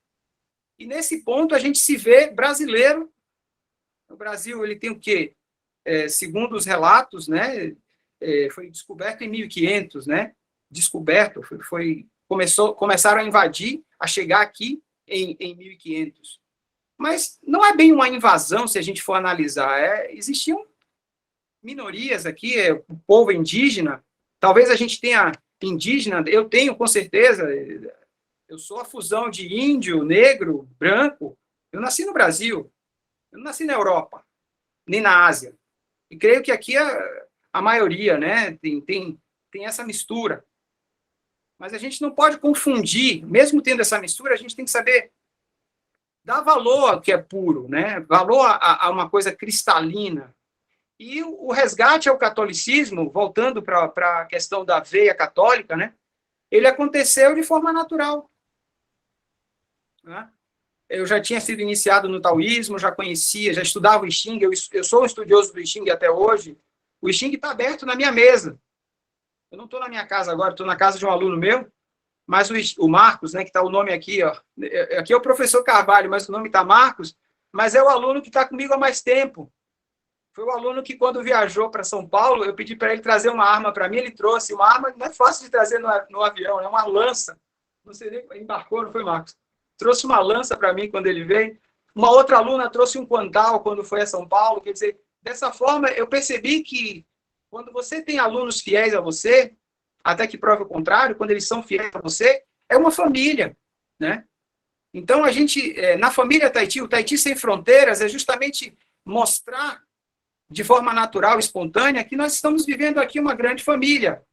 E nesse ponto a gente se vê brasileiro. O Brasil, ele tem o quê? Segundo os relatos, né? Foi descoberto em 1500, né? Descoberto, começaram a invadir, a chegar aqui em 1500. Mas não é bem uma invasão, se a gente for analisar. Existiam minorias aqui, o povo indígena. Talvez a gente tenha indígena, eu tenho com certeza. Eu sou a fusão de índio, negro, branco. Eu nasci no Brasil. Eu não nasci na Europa, nem na Ásia. E creio que aqui a maioria, né, tem essa mistura. Mas a gente não pode confundir, mesmo tendo essa mistura, a gente tem que saber dar valor ao que é puro, né? Valor a uma coisa cristalina. E o resgate ao catolicismo, voltando para a questão da veia católica, né? Ele aconteceu de forma natural. Né? Eu já tinha sido iniciado no taoísmo, já conhecia, já estudava o I Ching, eu sou um estudioso do I Ching até hoje. O I Ching está aberto na minha mesa. Eu não estou na minha casa agora, estou na casa de um aluno meu, mas o Marcos, né, que está o nome aqui, ó, aqui é o professor Carvalho, mas o nome está Marcos, mas é o aluno que está comigo há mais tempo. Foi o aluno que, quando viajou para São Paulo, eu pedi para ele trazer uma arma para mim, ele trouxe uma arma, não é fácil de trazer no avião, é uma lança. Não sei nem, embarcou, não foi, Marcos? Trouxe uma lança para mim quando ele veio. Uma outra aluna trouxe um quantal quando foi a São Paulo. Quer dizer, dessa forma, eu percebi que quando você tem alunos fiéis a você, até que prove o contrário, quando eles são fiéis a você, é uma família, né? Então, a gente, na família Tahiti, o Tahiti Sem Fronteiras é justamente mostrar de forma natural, espontânea, que nós estamos vivendo aqui uma grande família.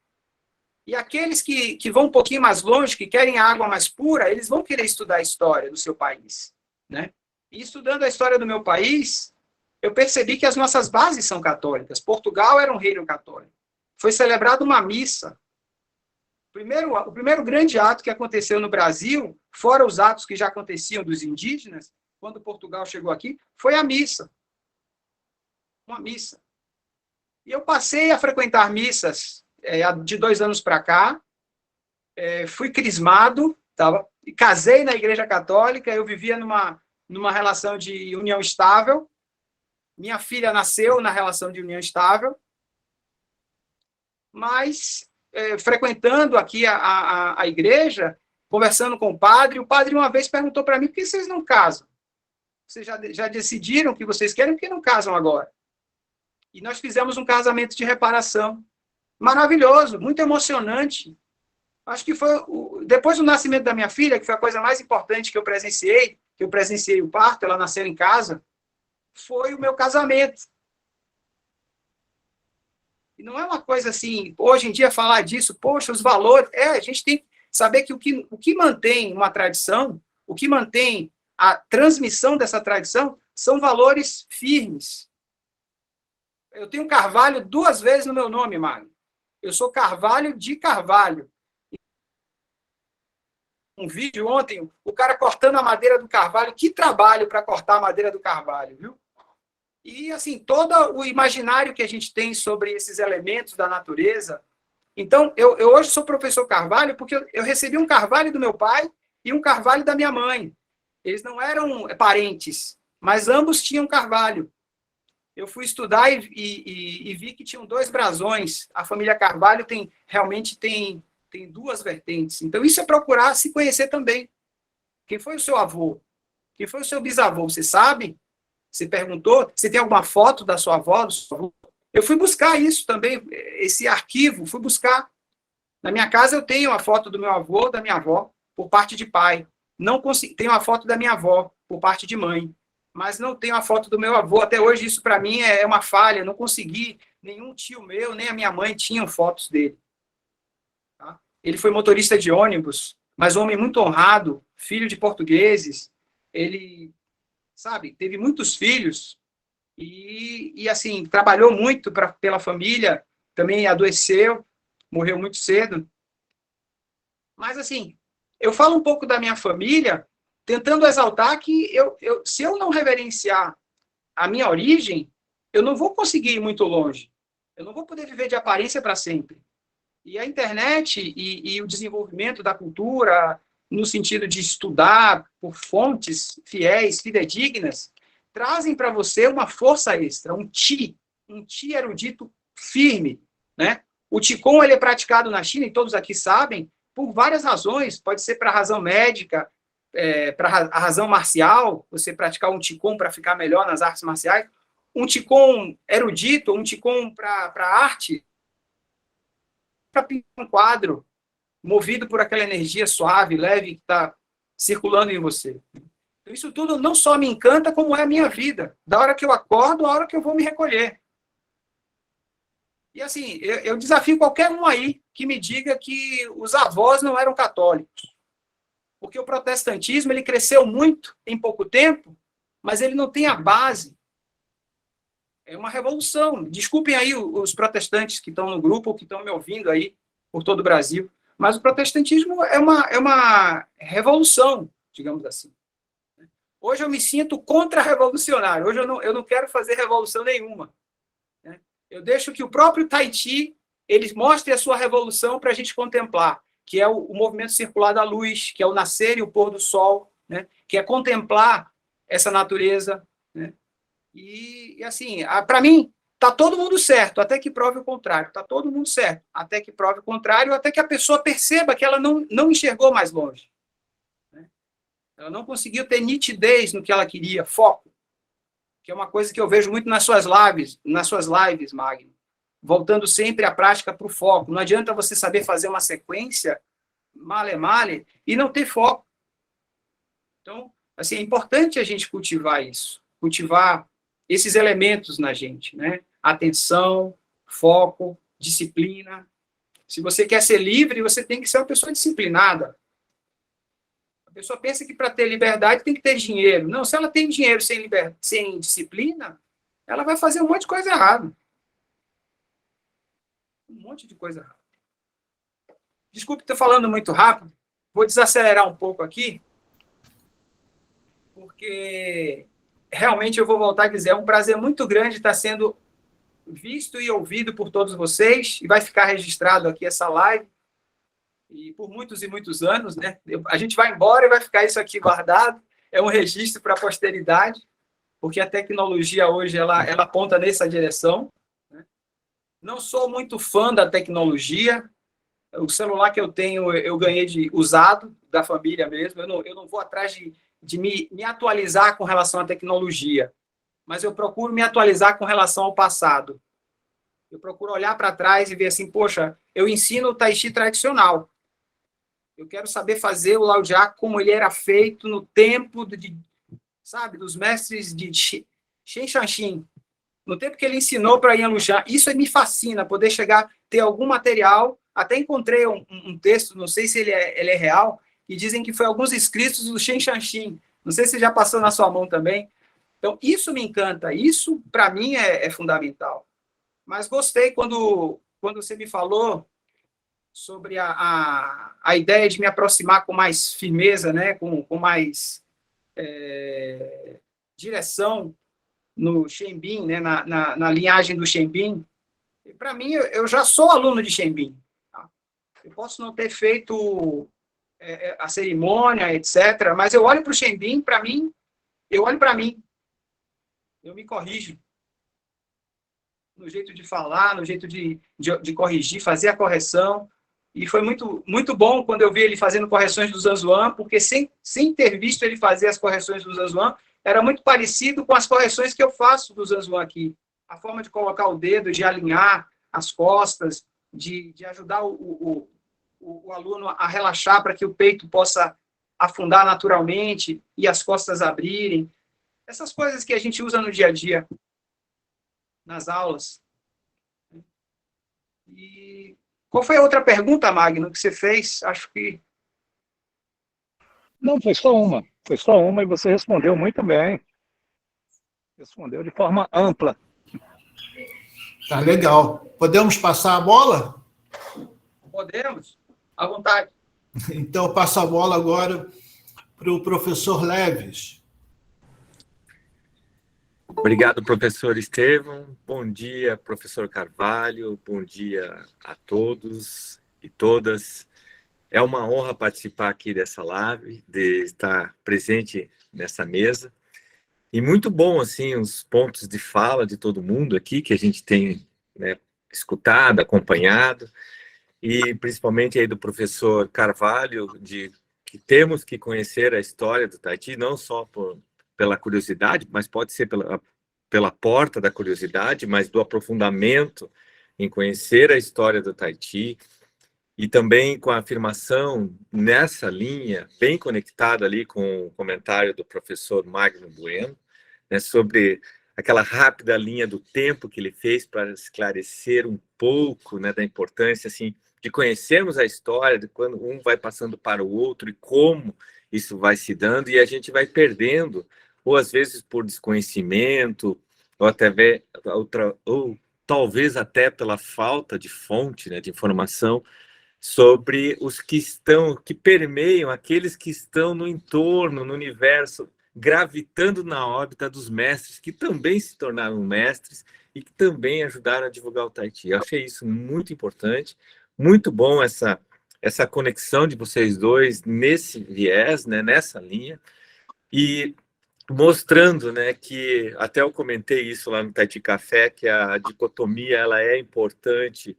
E aqueles que vão um pouquinho mais longe, que querem a água mais pura, eles vão querer estudar a história do seu país, né? E estudando a história do meu país, eu percebi que as nossas bases são católicas. Portugal era um reino católico. Foi celebrada uma missa. O primeiro grande ato que aconteceu no Brasil, fora os atos que já aconteciam dos indígenas, quando Portugal chegou aqui, foi a missa. Uma missa. E eu passei a frequentar missas de 2 anos para cá, fui crismado, e casei na Igreja Católica, eu vivia numa relação de união estável, minha filha nasceu na relação de união estável, mas frequentando aqui a igreja, conversando com o padre uma vez perguntou para mim, por que vocês não casam? Vocês já decidiram o que vocês querem, por que não casam agora? E nós fizemos um casamento de reparação. Maravilhoso, muito emocionante. Acho que foi, depois do nascimento da minha filha, que foi a coisa mais importante que eu presenciei o parto, ela nasceu em casa, foi o meu casamento. E não é uma coisa assim, hoje em dia falar disso, poxa, os valores, a gente tem que saber que o que mantém uma tradição, o que mantém a transmissão dessa tradição, são valores firmes. Eu tenho Carvalho 2 vezes no meu nome, Mário. Eu sou Carvalho de Carvalho. Um vídeo ontem, o cara cortando a madeira do carvalho. Que trabalho para cortar a madeira do carvalho, viu? E, assim, todo o imaginário que a gente tem sobre esses elementos da natureza. Então, eu hoje sou professor Carvalho porque eu recebi um Carvalho do meu pai e um Carvalho da minha mãe. Eles não eram parentes, mas ambos tinham Carvalho. Eu fui estudar e vi que tinham 2 brasões. A família Carvalho realmente tem 2 vertentes. Então, isso é procurar se conhecer também. Quem foi o seu avô? Quem foi o seu bisavô? Você sabe? Você perguntou? Você tem alguma foto da sua avó, do seu avô? Eu fui buscar isso também, esse arquivo, fui buscar. Na minha casa eu tenho a foto do meu avô, da minha avó, por parte de pai. Não consegui, tenho a foto da minha avó, por parte de mãe. Mas não tenho a foto do meu avô. Até hoje isso para mim é uma falha. Não consegui, nenhum tio meu, nem a minha mãe tinham fotos dele. Tá? Ele foi motorista de ônibus, mas um homem muito honrado, filho de portugueses. Ele, sabe, teve muitos filhos e assim, trabalhou muito pela família, também adoeceu, morreu muito cedo. Mas, assim, eu falo um pouco da minha família, tentando exaltar que se eu não reverenciar a minha origem, eu não vou conseguir ir muito longe. Eu não vou poder viver de aparência para sempre. E a internet e o desenvolvimento da cultura, no sentido de estudar por fontes fiéis, fidedignas, trazem para você uma força extra, um ti erudito firme, né? O Qigong, ele é praticado na China, e todos aqui sabem, por várias razões. Pode ser para razão médica, para a razão marcial, você praticar um Qigong para ficar melhor nas artes marciais, um Qigong erudito, um Qigong para arte, para pintar um quadro, movido por aquela energia suave, leve, que está circulando em você. Isso tudo não só me encanta, como é a minha vida. Da hora que eu acordo, a hora que eu vou me recolher. E assim, eu desafio qualquer um aí que me diga que os avós não eram católicos. Porque o protestantismo, ele cresceu muito em pouco tempo, mas ele não tem a base. É uma revolução. Desculpem aí os protestantes que estão no grupo, ou que estão me ouvindo aí por todo o Brasil, mas o protestantismo é uma revolução, digamos assim. Hoje eu me sinto contra-revolucionário. Hoje eu não quero fazer revolução nenhuma. Né? Eu deixo que o próprio Tahiti ele mostre a sua revolução para a gente contemplar, que é o movimento circular da luz, que é o nascer e o pôr do sol, né? Que é contemplar essa natureza, né? E assim, para mim, está todo mundo certo, até que prove o contrário. Está todo mundo certo, até que prove o contrário, até que a pessoa perceba que ela não enxergou mais longe. Né? Ela não conseguiu ter nitidez no que ela queria, foco, que é uma coisa que eu vejo muito nas suas lives, Magno. Voltando sempre a prática para o foco. Não adianta você saber fazer uma sequência, male, e não ter foco. Então, assim, é importante a gente cultivar isso, cultivar esses elementos na gente, né? Atenção, foco, disciplina. Se você quer ser livre, você tem que ser uma pessoa disciplinada. A pessoa pensa que para ter liberdade tem que ter dinheiro. Não, se ela tem dinheiro sem disciplina, ela vai fazer um monte de coisa errada. Um monte de coisa errada. Desculpe estar falando muito rápido, vou desacelerar um pouco aqui, porque realmente eu vou voltar a dizer, é um prazer muito grande estar sendo visto e ouvido por todos vocês, e vai ficar registrado aqui essa live, e por muitos e muitos anos, né? A gente vai embora e vai ficar isso aqui guardado, é um registro para a posteridade, porque a tecnologia hoje ela aponta nessa direção. Né? Não sou muito fã da tecnologia, o celular que eu tenho eu ganhei usado, da família mesmo, eu não vou atrás de me atualizar com relação à tecnologia, mas eu procuro me atualizar com relação ao passado. Eu procuro olhar para trás e ver assim, poxa, eu ensino o Tai Chi tradicional. Eu quero saber fazer o Laujiá como ele era feito no tempo dos mestres de Shen Shanshin, no tempo que ele ensinou para Yan Lushan. Isso me fascina, poder ter algum material. Até encontrei um texto, não sei se ele é real, que dizem que foi alguns escritos do Shen Shanshin. Não sei se já passou na sua mão também. Então, isso me encanta. Isso, para mim, é fundamental. Mas gostei quando você me falou sobre a ideia de me aproximar com mais firmeza, né? com mais direção no Shenbin, né? na linhagem do Shenbin. Para mim, eu já sou aluno de Shenbin. Tá? Eu posso não ter feito a cerimônia, etc., mas eu olho para o Shenbin, para mim, eu olho para mim. Eu me corrijo. No jeito de falar, no jeito de corrigir, fazer a correção. E foi muito, muito bom quando eu vi ele fazendo correções do Zanzuan, porque sem ter visto ele fazer as correções do Zanzuan, era muito parecido com as correções que eu faço do Zanzuan aqui. A forma de colocar o dedo, de alinhar as costas, de ajudar o aluno a relaxar para que o peito possa afundar naturalmente e as costas abrirem. Essas coisas que a gente usa no dia a dia, nas aulas. E qual foi a outra pergunta, Magno, que você fez? Acho que... Não, foi só uma. Foi só uma e você respondeu muito bem. Respondeu de forma ampla. Tá legal. Podemos passar a bola? Podemos, à vontade. Então, eu passo a bola agora para o professor Leves. Obrigado, professor Estevão. Bom dia, professor Carvalho. Bom dia a todos e todas. É uma honra participar aqui dessa live, de estar presente nessa mesa. E muito bom, assim, os pontos de fala de todo mundo aqui, que a gente tem, né, escutado, acompanhado, e principalmente aí do professor Carvalho, que temos que conhecer a história do Tai Chi, não só pela curiosidade, mas pode ser pela porta da curiosidade, mas do aprofundamento em conhecer a história do Tai Chi, e também com a afirmação nessa linha, bem conectada ali com o comentário do professor Magno Bueno, né, sobre aquela rápida linha do tempo que ele fez para esclarecer um pouco, né, da importância assim, de conhecermos a história, de quando um vai passando para o outro e como isso vai se dando, e a gente vai perdendo, ou às vezes por desconhecimento, ou talvez até pela falta de fonte, né, de informação, sobre os que permeiam, aqueles que estão no entorno, no universo, gravitando na órbita dos mestres, que também se tornaram mestres e que também ajudaram a divulgar o Tai Chi. Eu achei isso muito importante, muito bom essa conexão de vocês dois nesse viés, né, nessa linha. E mostrando, né, que até eu comentei isso lá no Taiti Café, que a dicotomia ela é importante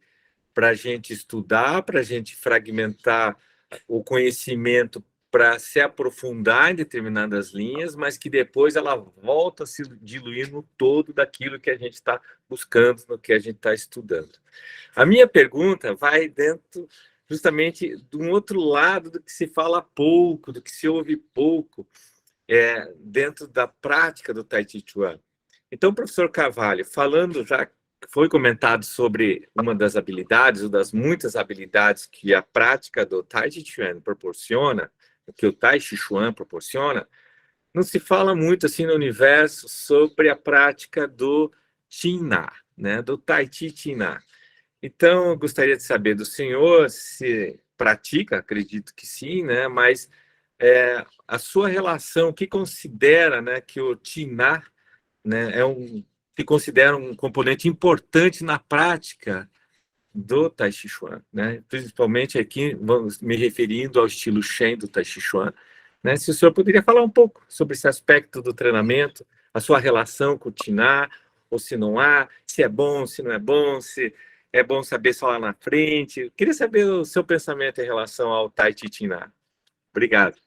para a gente estudar, para a gente fragmentar o conhecimento para se aprofundar em determinadas linhas, mas que depois ela volta a se diluir no todo daquilo que a gente está buscando, no que a gente está estudando. A minha pergunta vai dentro justamente de um outro lado do que se fala pouco, do que se ouve pouco, dentro da prática do Tai Chi Chuan. Então, professor Carvalho, falando já, foi comentado sobre uma das habilidades, ou das muitas habilidades que a prática do Tai Chi Chuan proporciona, que o Tai Chi Chuan proporciona, não se fala muito assim no universo sobre a prática do Chin Na, né, do Tai Chi Chin Na. Então, eu gostaria de saber do senhor se pratica, acredito que sim, né, mas a sua relação, o que considera, né, que o Chin Na, né, que considera um componente importante na prática do Tai Chi Chuan, né? Principalmente aqui, vamos me referindo ao estilo Shen do Tai Chi Chuan, né? Se o senhor poderia falar um pouco sobre esse aspecto do treinamento, a sua relação com o Chin Na, ou se não há, se é bom, se não é bom, se é bom saber só lá na frente. Eu queria saber o seu pensamento em relação ao Tai Chi Chin Na. Obrigado.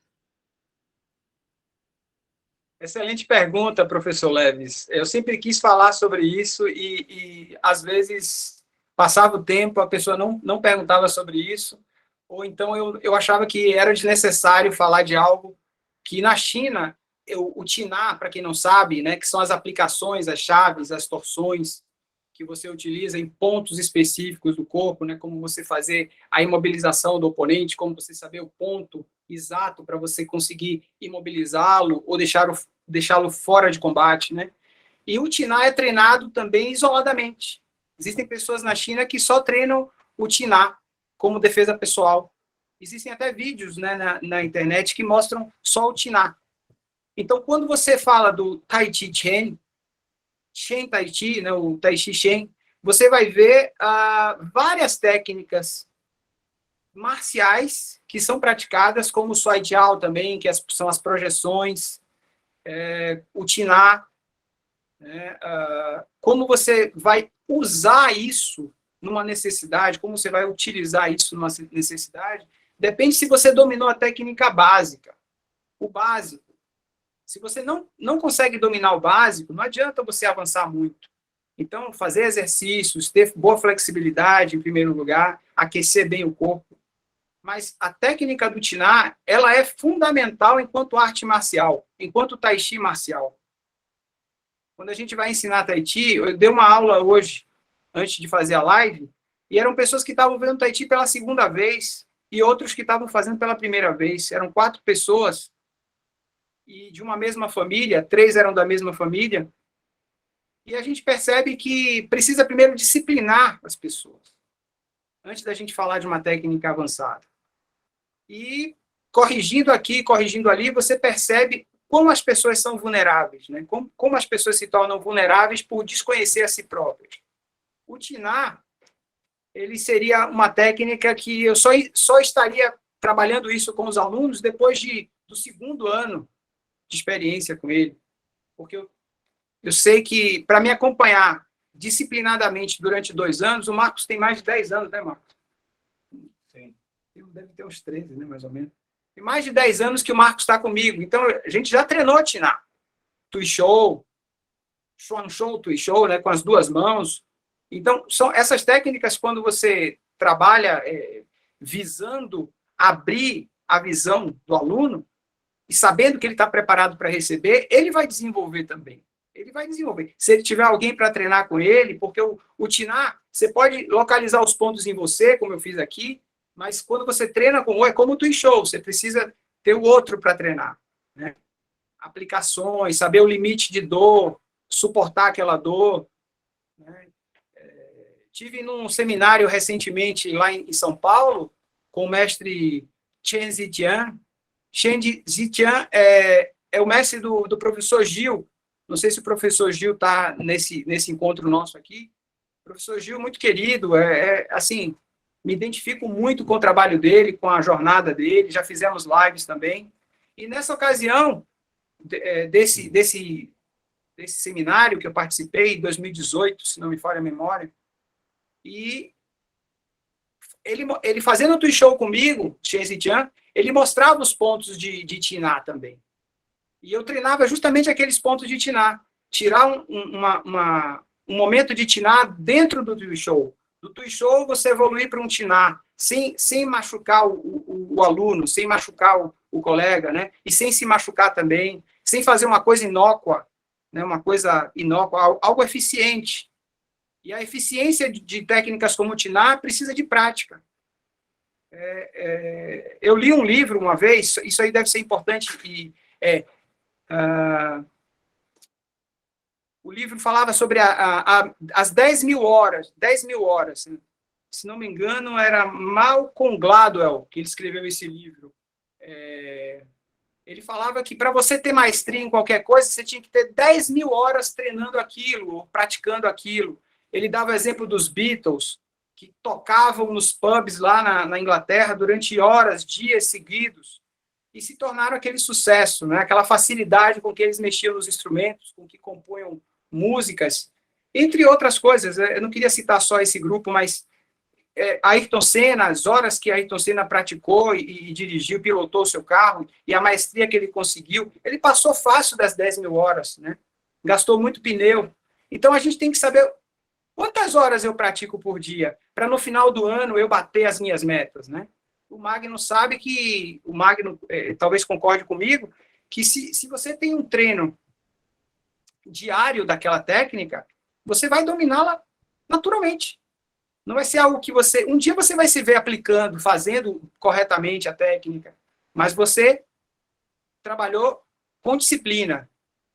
Excelente pergunta, professor Leves. Eu sempre quis falar sobre isso e às vezes, passava o tempo, a pessoa não perguntava sobre isso, ou então eu achava que era desnecessário falar de algo que na China, o Chin Na, para quem não sabe, né, que são as aplicações, as chaves, as torções que você utiliza em pontos específicos do corpo, né, como você fazer a imobilização do oponente, como você saber o ponto exato para você conseguir imobilizá-lo ou deixá-lo fora de combate, né? E o Chin Na é treinado também isoladamente. Existem pessoas na China que só treinam o Chin Na como defesa pessoal. Existem até vídeos, né, na internet que mostram só o Chin Na. Então, quando você fala do Tai Chi Chen, Shen Tai Chi, né, o Tai Chi Shen, você vai ver várias técnicas marciais que são praticadas, como o Suai Jiao também, que são as projeções, o Chin Na, né, como você vai usar isso numa necessidade, como você vai utilizar isso numa necessidade, depende se você dominou a técnica básica, o básico. Se você não consegue dominar o básico, não adianta você avançar muito. Então, fazer exercícios, ter boa flexibilidade, em primeiro lugar, aquecer bem o corpo. Mas a técnica do Chin Na, ela é fundamental enquanto arte marcial, enquanto Tai Chi marcial. Quando a gente vai ensinar Tai Chi, eu dei uma aula hoje, antes de fazer a live, e eram pessoas que estavam vendo Tai Chi pela segunda vez, e outros que estavam fazendo pela primeira vez. Eram 4 pessoas, e de uma mesma família, 3 eram da mesma família, e a gente percebe que precisa primeiro disciplinar as pessoas, antes da gente falar de uma técnica avançada. E corrigindo aqui, corrigindo ali, você percebe como as pessoas são vulneráveis, né? Como as pessoas se tornam vulneráveis por desconhecer a si próprias. O Chin Na, ele seria uma técnica que eu só estaria trabalhando isso com os alunos depois do 2º ano de experiência com ele, porque eu sei que, para me acompanhar disciplinadamente durante 2 anos, o Marcos tem mais de 10 anos, né, Marcos? Sim. Deve ter uns 13, né, mais ou menos. Tem mais de 10 anos que o Marcos está comigo, então a gente já treinou Chin Na, Tui Shou, Xuan Shou, Tui Shou, né, com as 2 mãos. Então, são essas técnicas, quando você trabalha visando abrir a visão do aluno, e sabendo que ele está preparado para receber, ele vai desenvolver também. Ele vai desenvolver. Se ele tiver alguém para treinar com ele, porque o Chin Na, você pode localizar os pontos em você, como eu fiz aqui, mas quando você treina com é como o Tui Shou, você precisa ter o outro para treinar, né? Aplicações, saber o limite de dor, suportar aquela dor, né? Tive num seminário recentemente lá em São Paulo, com o mestre Chen Zijian. Chen Zijian é o mestre do professor Gil. Não sei se o professor Gil está nesse encontro nosso aqui. O professor Gil, muito querido, assim, me identifico muito com o trabalho dele, com a jornada dele, já fizemos lives também. E nessa ocasião, desse seminário que eu participei em 2018, se não me falha a memória, e ele fazendo o Tui Show comigo, Chen Zijian, ele mostrava os pontos de Tiná também. E eu treinava justamente aqueles pontos de Tiná. Tirar um momento de Tiná dentro do Tui Show. Do Tui Show, você evoluir para um Tiná, sem machucar o aluno, sem machucar o colega, né? E sem se machucar também, sem fazer uma coisa inócua, né? Uma coisa inócua, algo eficiente. E a eficiência de técnicas como o Tiná precisa de prática. Eu li um livro uma vez, isso aí deve ser importante, o livro falava sobre as 10.000 horas, 10.000 horas, né? Se não me engano, era Malcolm Gladwell que ele escreveu esse livro. Ele falava que para você ter maestria em qualquer coisa, você tinha que ter 10.000 horas treinando aquilo, ou praticando aquilo. Ele dava o exemplo dos Beatles, que tocavam nos pubs lá na Inglaterra durante horas, dias seguidos, e se tornaram aquele sucesso, né? Aquela facilidade com que eles mexiam nos instrumentos, com que compunham músicas, entre outras coisas. Eu não queria citar só esse grupo, mas Ayrton Senna, as horas que Ayrton Senna praticou e dirigiu, pilotou o seu carro, e a maestria que ele conseguiu, ele passou fácil das 10.000 horas, né? Gastou muito pneu. Então, a gente tem que saber quantas horas eu pratico por dia, para no final do ano eu bater as minhas metas, né? O Magno sabe que, o Magno talvez concorde comigo, que se você tem um treino diário daquela técnica, você vai dominá-la naturalmente. Não vai ser algo que um dia você vai se ver aplicando, fazendo corretamente a técnica, mas você trabalhou com disciplina,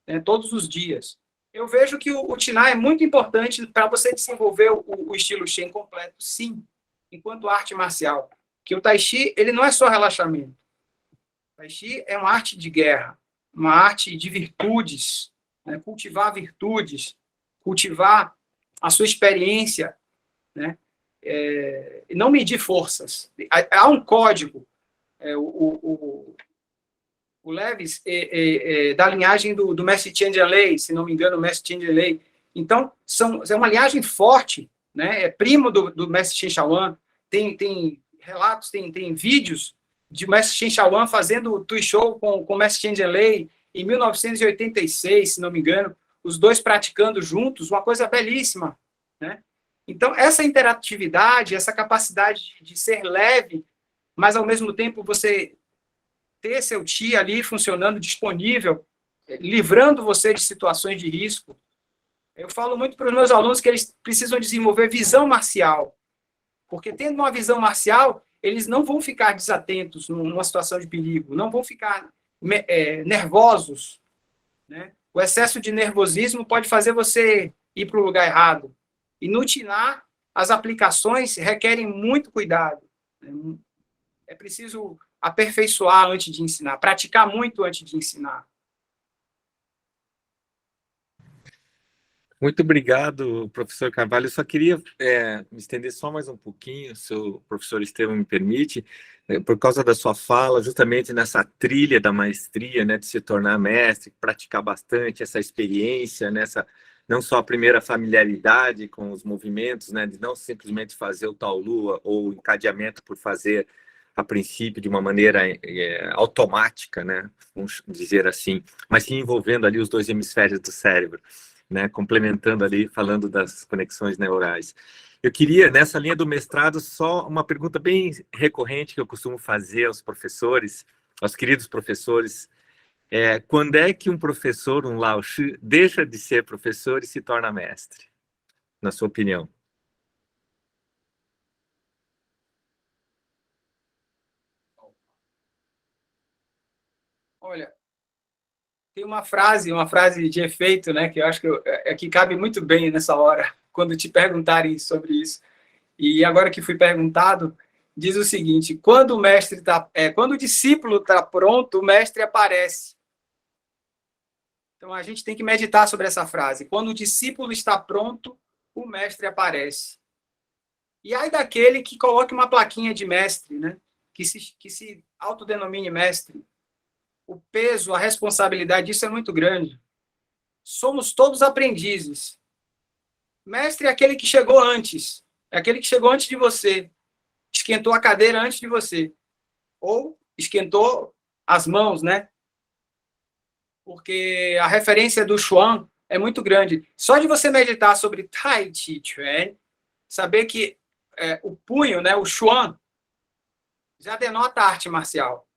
né, todos os dias. Eu vejo que o Tiná é muito importante para você desenvolver o estilo Shen completo, sim, enquanto arte marcial. Que o Tai Chi, ele não é só relaxamento. O Tai Chi é uma arte de guerra, uma arte de virtudes, né? Cultivar virtudes, cultivar a sua experiência, né? E não medir forças. Há um código. O Levis da linhagem do Mestre Tian Jianlei, se não me engano, o Mestre Tian Jianlei. Então, é uma linhagem forte, né? É primo do Mestre Chen Shaoan. Tem relatos, tem vídeos de Mestre Chen Shaoan fazendo o Tui Show com o Mestre Tian Jianlei em 1986, se não me engano, os dois praticando juntos, uma coisa belíssima, né? Então, essa interatividade, essa capacidade de ser leve, mas, ao mesmo tempo, você ter seu Ti ali funcionando, disponível, livrando você de situações de risco. Eu falo muito para os meus alunos que eles precisam desenvolver visão marcial, porque tendo uma visão marcial, eles não vão ficar desatentos numa situação de perigo, não vão ficar nervosos, né? O excesso de nervosismo pode fazer você ir para o lugar errado. E no Tiná, as aplicações requerem muito cuidado. É preciso aperfeiçoar antes de ensinar, praticar muito antes de ensinar. Muito obrigado, professor Carvalho. Eu só queria me estender só mais um pouquinho, se o professor Estevão me permite, por causa da sua fala, justamente nessa trilha da maestria, né, de se tornar mestre, praticar bastante essa experiência, nessa não só a primeira familiaridade com os movimentos, né, de não simplesmente fazer o Taolua ou o encadeamento por fazer a princípio de uma maneira automática, né, vamos dizer assim, mas sim envolvendo ali os dois hemisférios do cérebro, né, complementando ali, falando das conexões neurais. Eu queria, nessa linha do mestrado, só uma pergunta bem recorrente que eu costumo fazer aos professores, aos queridos professores. Quando é que um professor, um Lao Shi, deixa de ser professor e se torna mestre, na sua opinião? Olha, tem uma frase de efeito, né, que eu acho que cabe muito bem nessa hora, quando te perguntarem sobre isso. E agora que fui perguntado, diz o seguinte: quando o discípulo está pronto, o mestre aparece. Então, a gente tem que meditar sobre essa frase. Quando o discípulo está pronto, o mestre aparece. E aí daquele que coloque uma plaquinha de mestre, né? Que se autodenomine mestre. o peso, a responsabilidade disso é muito grande. Somos todos aprendizes. Mestre é aquele que chegou antes. É aquele que chegou antes de você. Esquentou a cadeira antes de você. Ou esquentou as mãos, né? Porque a referência do Chuan é muito grande. Só de você meditar sobre Tai Chi Chuan, saber que o punho, né, o Chuan, já denota a arte marcial.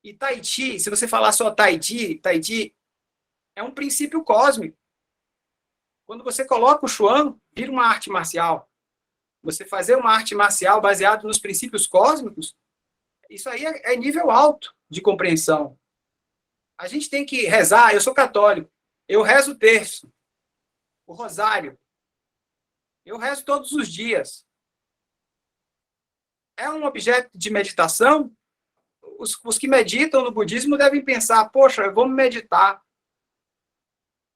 E Tai Chi, se você falar só Tai Chi é um princípio cósmico. Quando você coloca o Chuan, vira uma arte marcial. Você fazer uma arte marcial baseada nos princípios cósmicos, isso aí é nível alto de compreensão. A gente tem que rezar. Eu sou católico. Eu rezo o terço, o rosário. Eu rezo todos os dias. É um objeto de meditação? Os que meditam no budismo devem pensar, poxa, vamos meditar.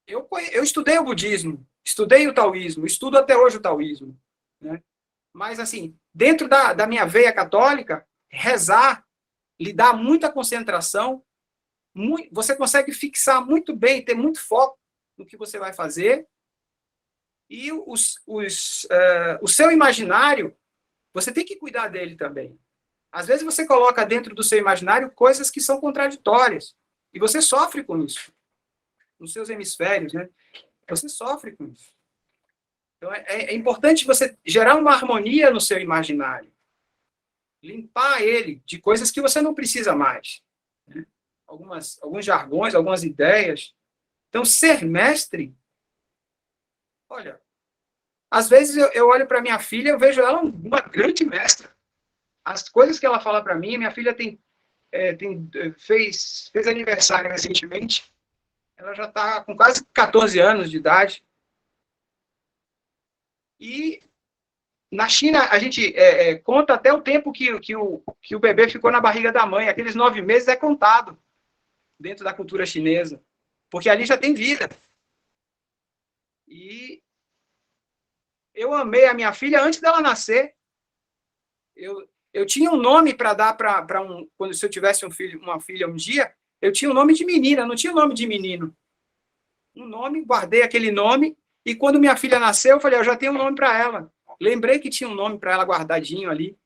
Eu estudei o budismo, estudei o taoísmo, estudo até hoje o taoísmo, né? Mas, assim, dentro da minha veia católica, rezar lhe dá muita concentração, você consegue fixar muito bem, ter muito foco no que você vai fazer, e o seu imaginário, você tem que cuidar dele também. Às vezes você coloca dentro do seu imaginário coisas que são contraditórias, e você sofre com isso, nos seus hemisférios, né? Você sofre com isso. Então, é importante você gerar uma harmonia no seu imaginário, limpar ele de coisas que você não precisa mais, né? Alguns jargões, algumas ideias. Então, ser mestre, olha, às vezes eu olho para minha filha, eu vejo ela uma grande mestra. As coisas que ela fala para mim, minha filha fez aniversário recentemente, ela já está com quase 14 anos de idade. E na China, a gente conta até o tempo que o bebê ficou na barriga da mãe. Aqueles 9 meses é contado dentro da cultura chinesa, porque ali já tem vida. E eu amei a minha filha antes dela nascer. Eu tinha um nome para dar quando se eu tivesse uma filha um dia, eu tinha um nome de menina, não tinha nome de menino. Um nome, guardei aquele nome, e quando minha filha nasceu, eu falei, eu já tenho um nome para ela. Lembrei que tinha um nome para ela guardadinho ali.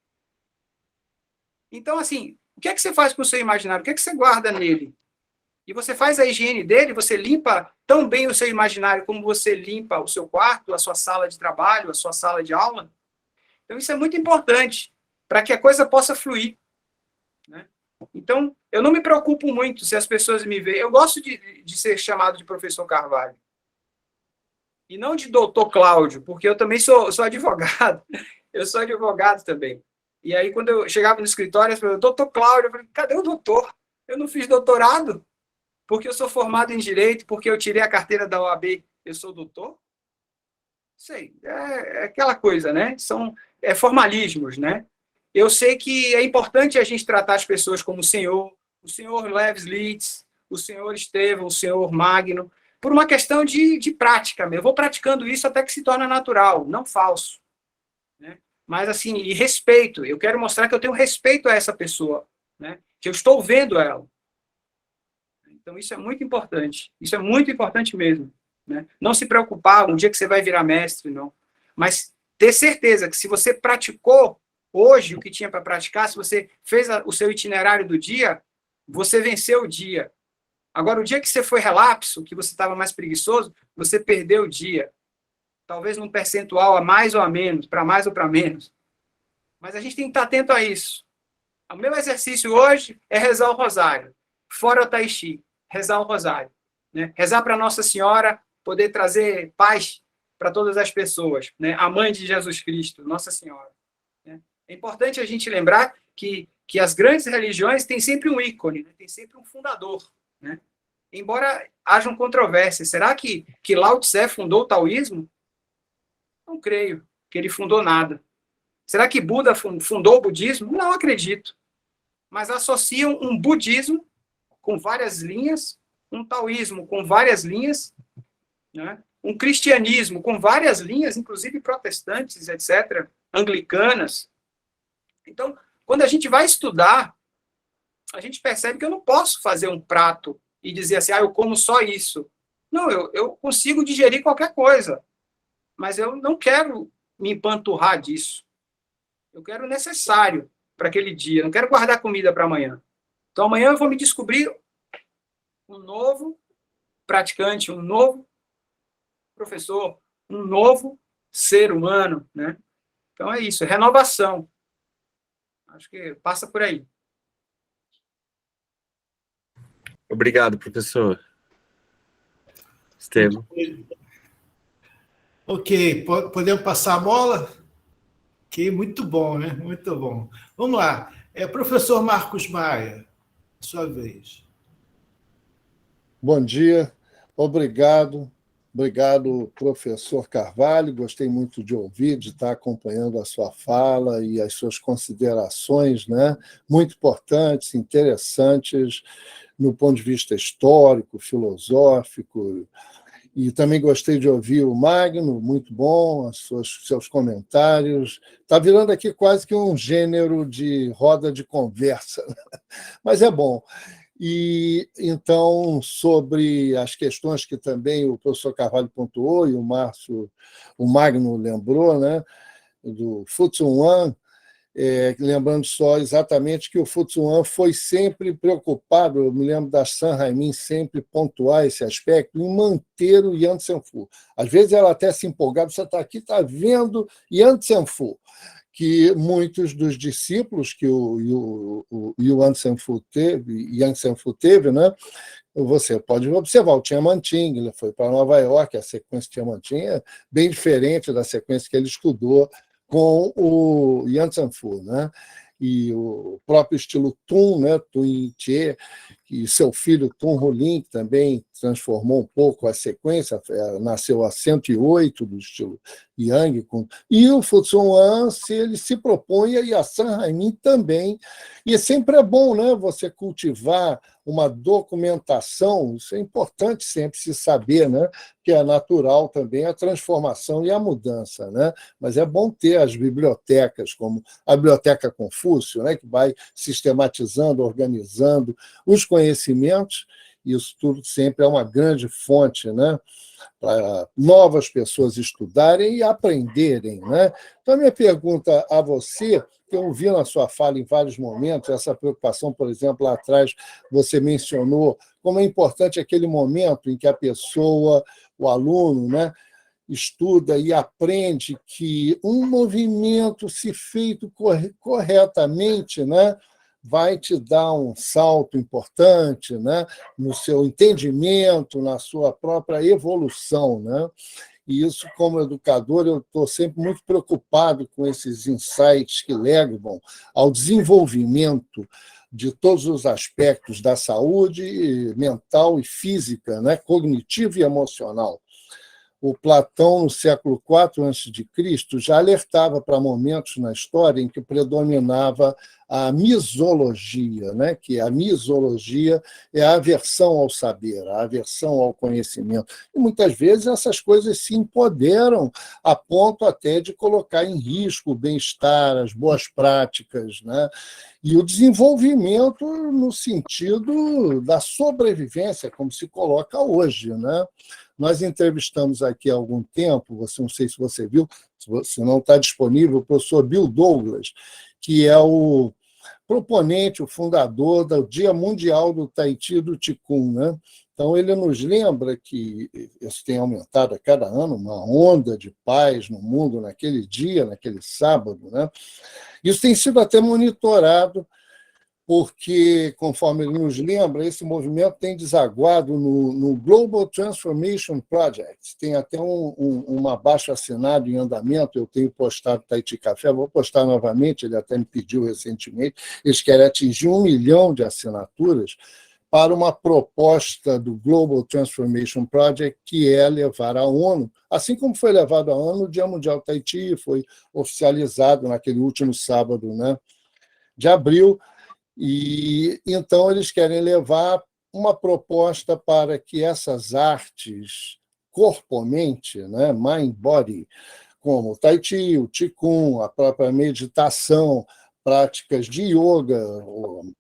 Então, assim, o que é que você faz com o seu imaginário? O que é que você guarda nele? E você faz a higiene dele, você limpa tão bem o seu imaginário como você limpa o seu quarto, a sua sala de trabalho, a sua sala de aula. Então, isso é muito importante para que a coisa possa fluir, né? Então, eu não me preocupo muito se as pessoas me veem. Eu gosto de ser chamado de professor Carvalho. E não de doutor Cláudio, porque eu também sou advogado. Eu sou advogado também. E aí, quando eu chegava no escritório, eu falava, doutor Cláudio, eu falei, cadê o doutor? Eu não fiz doutorado, porque eu sou formado em Direito, porque eu tirei a carteira da OAB, eu sou doutor? Sei, é aquela coisa, né? São formalismos, né? Eu sei que é importante a gente tratar as pessoas como o senhor Leves Litz, o senhor Estevão, o senhor Magno, por uma questão de prática. Eu vou praticando isso até que se torna natural, não falso, né? Mas, assim, e respeito. Eu quero mostrar que eu tenho respeito a essa pessoa, né? Que eu estou vendo ela. Então, isso é muito importante. Isso é muito importante mesmo, né? Não se preocupar um dia que você vai virar mestre, não. Mas ter certeza que se você praticou hoje o que tinha para praticar, se você fez o seu itinerário do dia, você venceu o dia. Agora, o dia que você foi relapso, que você estava mais preguiçoso, você perdeu o dia. Talvez num percentual a mais ou a menos, para mais ou para menos. Mas a gente tem que estar atento a isso. O meu exercício hoje é rezar o rosário. Fora o tai chi, rezar o rosário, né? Rezar para Nossa Senhora poder trazer paz para todas as pessoas, né? A mãe de Jesus Cristo, Nossa Senhora, né? É importante a gente lembrar que as grandes religiões têm sempre um ícone, né? Tem sempre um fundador, né? Embora hajam controvérsias. Será que Lao Tse fundou o taoísmo? Não creio que ele fundou nada. Será que Buda fundou o budismo? Não acredito. Mas associam um budismo com várias linhas, um taoísmo com várias linhas, né? Um cristianismo com várias linhas, inclusive protestantes, etc., anglicanas. Então, quando a gente vai estudar, a gente percebe que eu não posso fazer um prato e dizer assim, eu como só isso. Não, eu consigo digerir qualquer coisa, mas eu não quero me empanturrar disso. Eu quero o necessário para aquele dia, não quero guardar comida para amanhã. Então, amanhã eu vou me descobrir um novo praticante, um novo professor, um novo ser humano, né? Então, é isso, é renovação. Acho que passa por aí. Obrigado, professor Estevão. Ok, podemos passar a bola? Ok, muito bom, né? Muito bom. Vamos lá. Professor Marcos Maia, sua vez. Bom dia, obrigado. Obrigado, professor Carvalho. Gostei muito de ouvir, de estar acompanhando a sua fala e as suas considerações, né? Muito importantes, interessantes, no ponto de vista histórico, filosófico. E também gostei de ouvir o Magno, muito bom, seus comentários. Está virando aqui quase que um gênero de roda de conversa, mas é bom. E, então, sobre as questões que também o professor Carvalho pontuou e o Magno lembrou, né, do Futsuan, lembrando só exatamente que o Futsuan foi sempre preocupado, eu me lembro da San Raimin sempre pontuar esse aspecto, em manter o Yan Tsen-fu. Às vezes ela até se empolgava, você está aqui, está vendo Yan Tsen-fu, que muitos dos discípulos que o Yan Tsen-fu teve, né? Você pode observar o Tianmantin, ele foi para Nova York, a sequência Tianmantin é bem diferente da sequência que ele estudou com o Yan Tsen-fu, né? E o próprio estilo Tung, né? Tung Tie, e seu filho Tung Hulin, que também transformou um pouco a sequência, nasceu a 108 do estilo Yang, e o Futsuan, ele se propõe, e a San Raimin também, e sempre é bom, né, você cultivar uma documentação, isso é importante sempre se saber, né, que é natural também a transformação e a mudança, né, mas é bom ter as bibliotecas, como a Biblioteca Confúcio, né, que vai sistematizando, organizando os conhecimentos. Isso tudo sempre é uma grande fonte, né, para novas pessoas estudarem e aprenderem, né? Então, a minha pergunta a você, que eu ouvi na sua fala em vários momentos, essa preocupação, por exemplo, lá atrás você mencionou como é importante aquele momento em que a pessoa, o aluno, né, estuda e aprende que um movimento, se feito corretamente, né, vai te dar um salto importante, né, no seu entendimento, na sua própria evolução, né? E isso, como educador, eu estou sempre muito preocupado com esses insights que levam ao desenvolvimento de todos os aspectos da saúde mental e física, né, cognitiva e emocional. O Platão, no século IV a.C., já alertava para momentos na história em que predominava a misologia, né? Que a misologia é a aversão ao saber, a aversão ao conhecimento. E muitas vezes essas coisas se empoderam a ponto até de colocar em risco o bem-estar, as boas práticas, né? E o desenvolvimento no sentido da sobrevivência, como se coloca hoje, né? Nós entrevistamos aqui há algum tempo, não sei se você viu, se não está disponível, o professor Bill Douglas, que é o proponente, o fundador do Dia Mundial do Tai Chi e do Qigong, né? Então, ele nos lembra que isso tem aumentado a cada ano, uma onda de paz no mundo naquele dia, naquele sábado, né? Isso tem sido até monitorado, porque, conforme ele nos lembra, esse movimento tem desaguado no Global Transformation Project. Tem até um abaixo-assinado em andamento, eu tenho postado Tai Chi Café, vou postar novamente, ele até me pediu recentemente, eles querem atingir 1 milhão de assinaturas para uma proposta do Global Transformation Project, que é levar à ONU, assim como foi levado à ONU o Dia Mundial do Tai Chi, foi oficializado naquele último sábado, né, de abril. E então eles querem levar uma proposta para que essas artes corpo-mente, né, mind-body, como o Tai Chi, o Qigong, a própria meditação, práticas de yoga,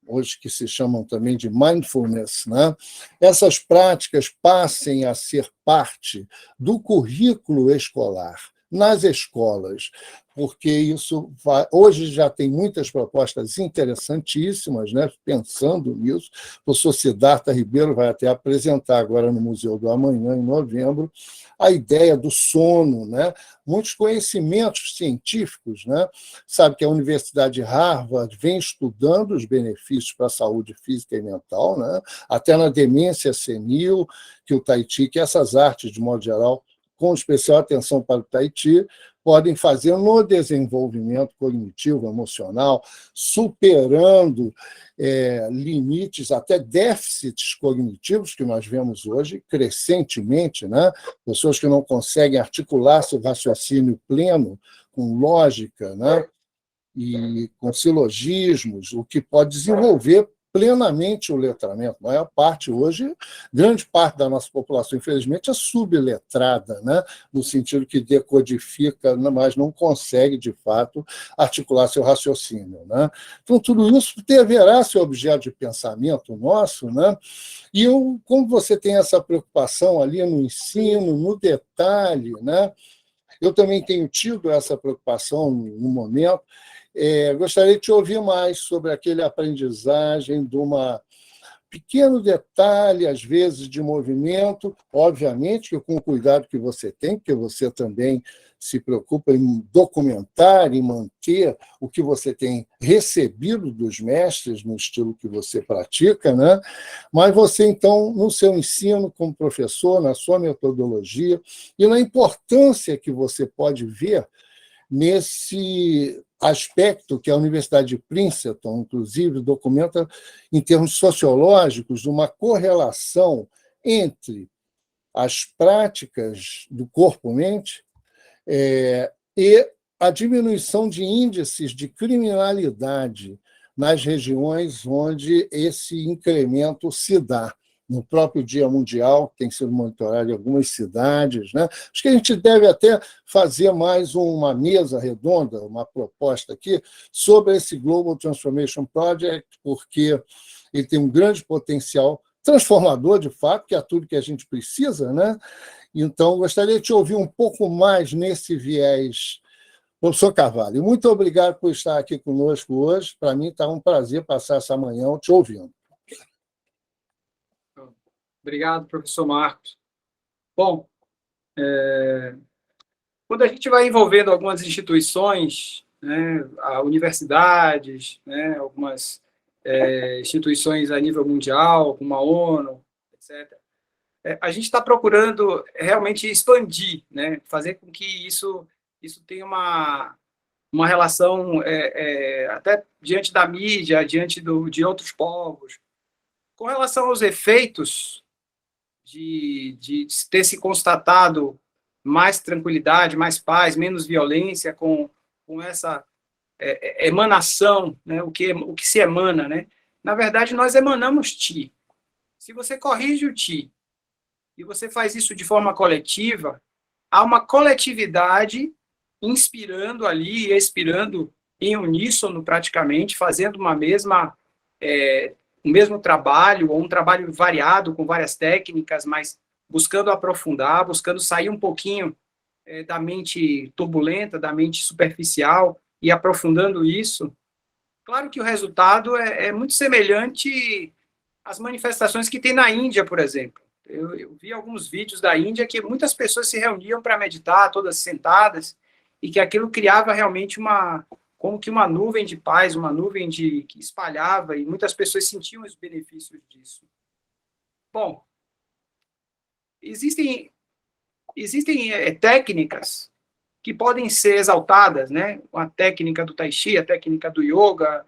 hoje que se chamam também de mindfulness, né? Essas práticas passem a ser parte do currículo escolar, nas escolas, porque isso hoje já tem muitas propostas interessantíssimas, né? Pensando nisso. O professor Siddhartha Ribeiro vai até apresentar agora no Museu do Amanhã, em novembro, a ideia do sono, né? Muitos conhecimentos científicos, né? Sabe que a Universidade de Harvard vem estudando os benefícios para a saúde física e mental, né? Até na demência senil, que o Tai Chi, que essas artes, de modo geral, com especial atenção para o Tai Chi, podem fazer no desenvolvimento cognitivo, emocional, superando limites, até déficits cognitivos que nós vemos hoje, crescentemente, né? Pessoas que não conseguem articular seu raciocínio pleno, com lógica, né? E com silogismos, o que pode desenvolver plenamente o letramento. A maior parte hoje, grande parte da nossa população, infelizmente, é subletrada, né? No sentido que decodifica, mas não consegue, de fato, articular seu raciocínio, né? Então, tudo isso deverá ser objeto de pensamento nosso, né? E como você tem essa preocupação ali no ensino, no detalhe, né? Eu também tenho tido essa preocupação no momento. Gostaria de te ouvir mais sobre aquele aprendizagem de uma pequeno detalhe, às vezes, de movimento, obviamente, que com o cuidado que você tem, porque você também se preocupa em documentar e manter o que você tem recebido dos mestres no estilo que você pratica, né? Mas você, então, no seu ensino como professor, na sua metodologia e na importância que você pode ver nesse aspecto que a Universidade de Princeton, inclusive, documenta em termos sociológicos uma correlação entre as práticas do corpo-mente e a diminuição de índices de criminalidade nas regiões onde esse incremento se dá. No próprio Dia Mundial, que tem sido monitorado em algumas cidades, né? Acho que a gente deve até fazer mais uma mesa redonda, uma proposta aqui, sobre esse Global Transformation Project, porque ele tem um grande potencial transformador, de fato, que é tudo que a gente precisa, né? Então, gostaria de te ouvir um pouco mais nesse viés. Professor Carvalho, muito obrigado por estar aqui conosco hoje. Para mim está um prazer passar essa manhã te ouvindo. Obrigado, professor Marcos. Bom, quando a gente vai envolvendo algumas instituições, né, universidades, né, algumas instituições a nível mundial, como a ONU, etc., a gente está procurando realmente expandir, né, fazer com que isso tenha uma relação até diante da mídia, diante de outros povos. Com relação aos efeitos de ter se constatado mais tranquilidade, mais paz, menos violência com essa emanação, né, o que se emana, né? Na verdade, nós emanamos Ti. Se você corrige o Ti e você faz isso de forma coletiva, há uma coletividade inspirando ali e expirando em uníssono praticamente, fazendo uma mesma o mesmo trabalho, ou um trabalho variado, com várias técnicas, mas buscando aprofundar, buscando sair um pouquinho da mente turbulenta, da mente superficial, e aprofundando isso. Claro que o resultado é muito semelhante às manifestações que tem na Índia, por exemplo. Eu vi alguns vídeos da Índia que muitas pessoas se reuniam para meditar, todas sentadas, e que aquilo criava realmente como que uma nuvem de paz, uma nuvem que espalhava, e muitas pessoas sentiam os benefícios disso. Bom, existem técnicas que podem ser exaltadas, né? A técnica do Tai Chi, a técnica do Yoga,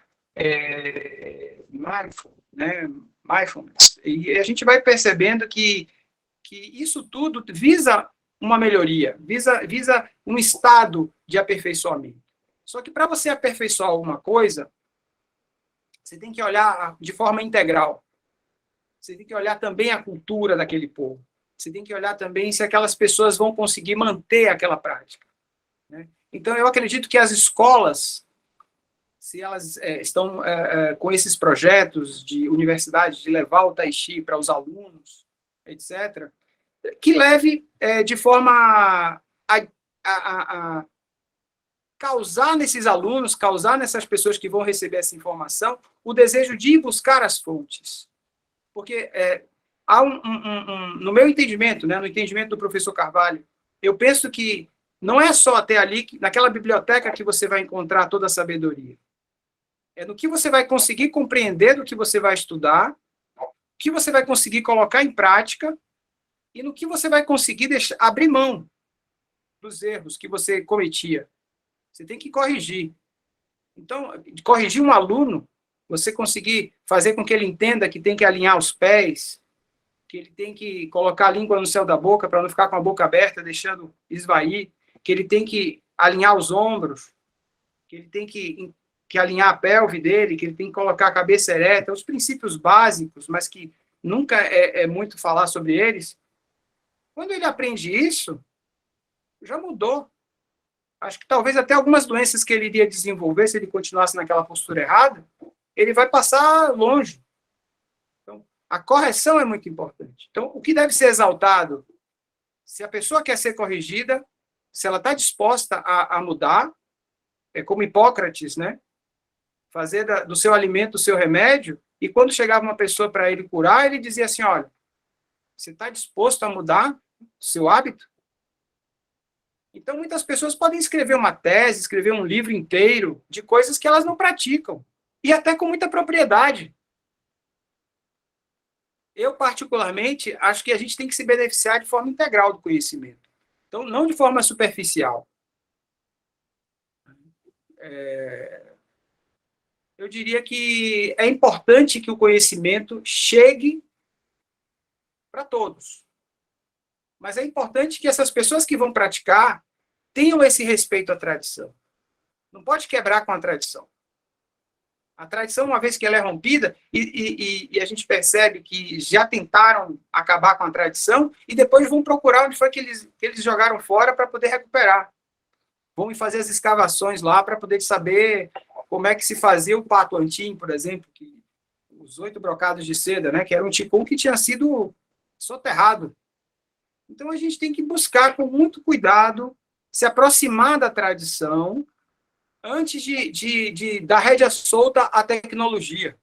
mindfulness. E a gente vai percebendo que isso tudo visa uma melhoria, visa um estado de aperfeiçoamento. Só que para você aperfeiçoar alguma coisa, você tem que olhar de forma integral. Você tem que olhar também a cultura daquele povo. Você tem que olhar também se aquelas pessoas vão conseguir manter aquela prática, né? Então, eu acredito que as escolas se elas estão com esses projetos de universidade, de levar o Tai Chi para os alunos, etc., que leve de forma a causar nesses alunos, causar nessas pessoas que vão receber essa informação, o desejo de ir buscar as fontes. Porque há no meu entendimento, né, no entendimento do professor Carvalho, eu penso que não é só até ali, naquela biblioteca, que você vai encontrar toda a sabedoria. É no que você vai conseguir compreender do que você vai estudar, o que você vai conseguir colocar em prática e no que você vai conseguir abrir mão dos erros que você cometia. Você tem que corrigir. Então, corrigir um aluno, você conseguir fazer com que ele entenda que tem que alinhar os pés, que ele tem que colocar a língua no céu da boca para não ficar com a boca aberta, deixando esvair, que ele tem que alinhar os ombros, que ele tem que alinhar a pelve dele, que ele tem que colocar a cabeça ereta, os princípios básicos, mas que nunca é muito falar sobre eles. Quando ele aprende isso, já mudou. Acho que talvez até algumas doenças que ele iria desenvolver, se ele continuasse naquela postura errada, ele vai passar longe. Então, a correção é muito importante. Então, o que deve ser exaltado? Se a pessoa quer ser corrigida, se ela está disposta a mudar, é como Hipócrates, né? Fazer do seu alimento o seu remédio, e quando chegava uma pessoa para ele curar, ele dizia assim, olha, você está disposto a mudar o seu hábito? Então, muitas pessoas podem escrever uma tese, escrever um livro inteiro de coisas que elas não praticam, e até com muita propriedade. Eu, particularmente, acho que a gente tem que se beneficiar de forma integral do conhecimento. Então, não de forma superficial. Eu diria que é importante que o conhecimento chegue para todos. Mas é importante que essas pessoas que vão praticar tenham esse respeito à tradição. Não pode quebrar com a tradição. A tradição, uma vez que ela é rompida, e a gente percebe que já tentaram acabar com a tradição, e depois vão procurar onde foi que eles jogaram fora para poder recuperar. Vão fazer as escavações lá para poder saber como é que se fazia o pato antim, por exemplo, os 8 brocados de seda, né, que era um ticum que tinha sido soterrado. Então, a gente tem que buscar com muito cuidado se aproximar da tradição antes de dar rédea solta à tecnologia.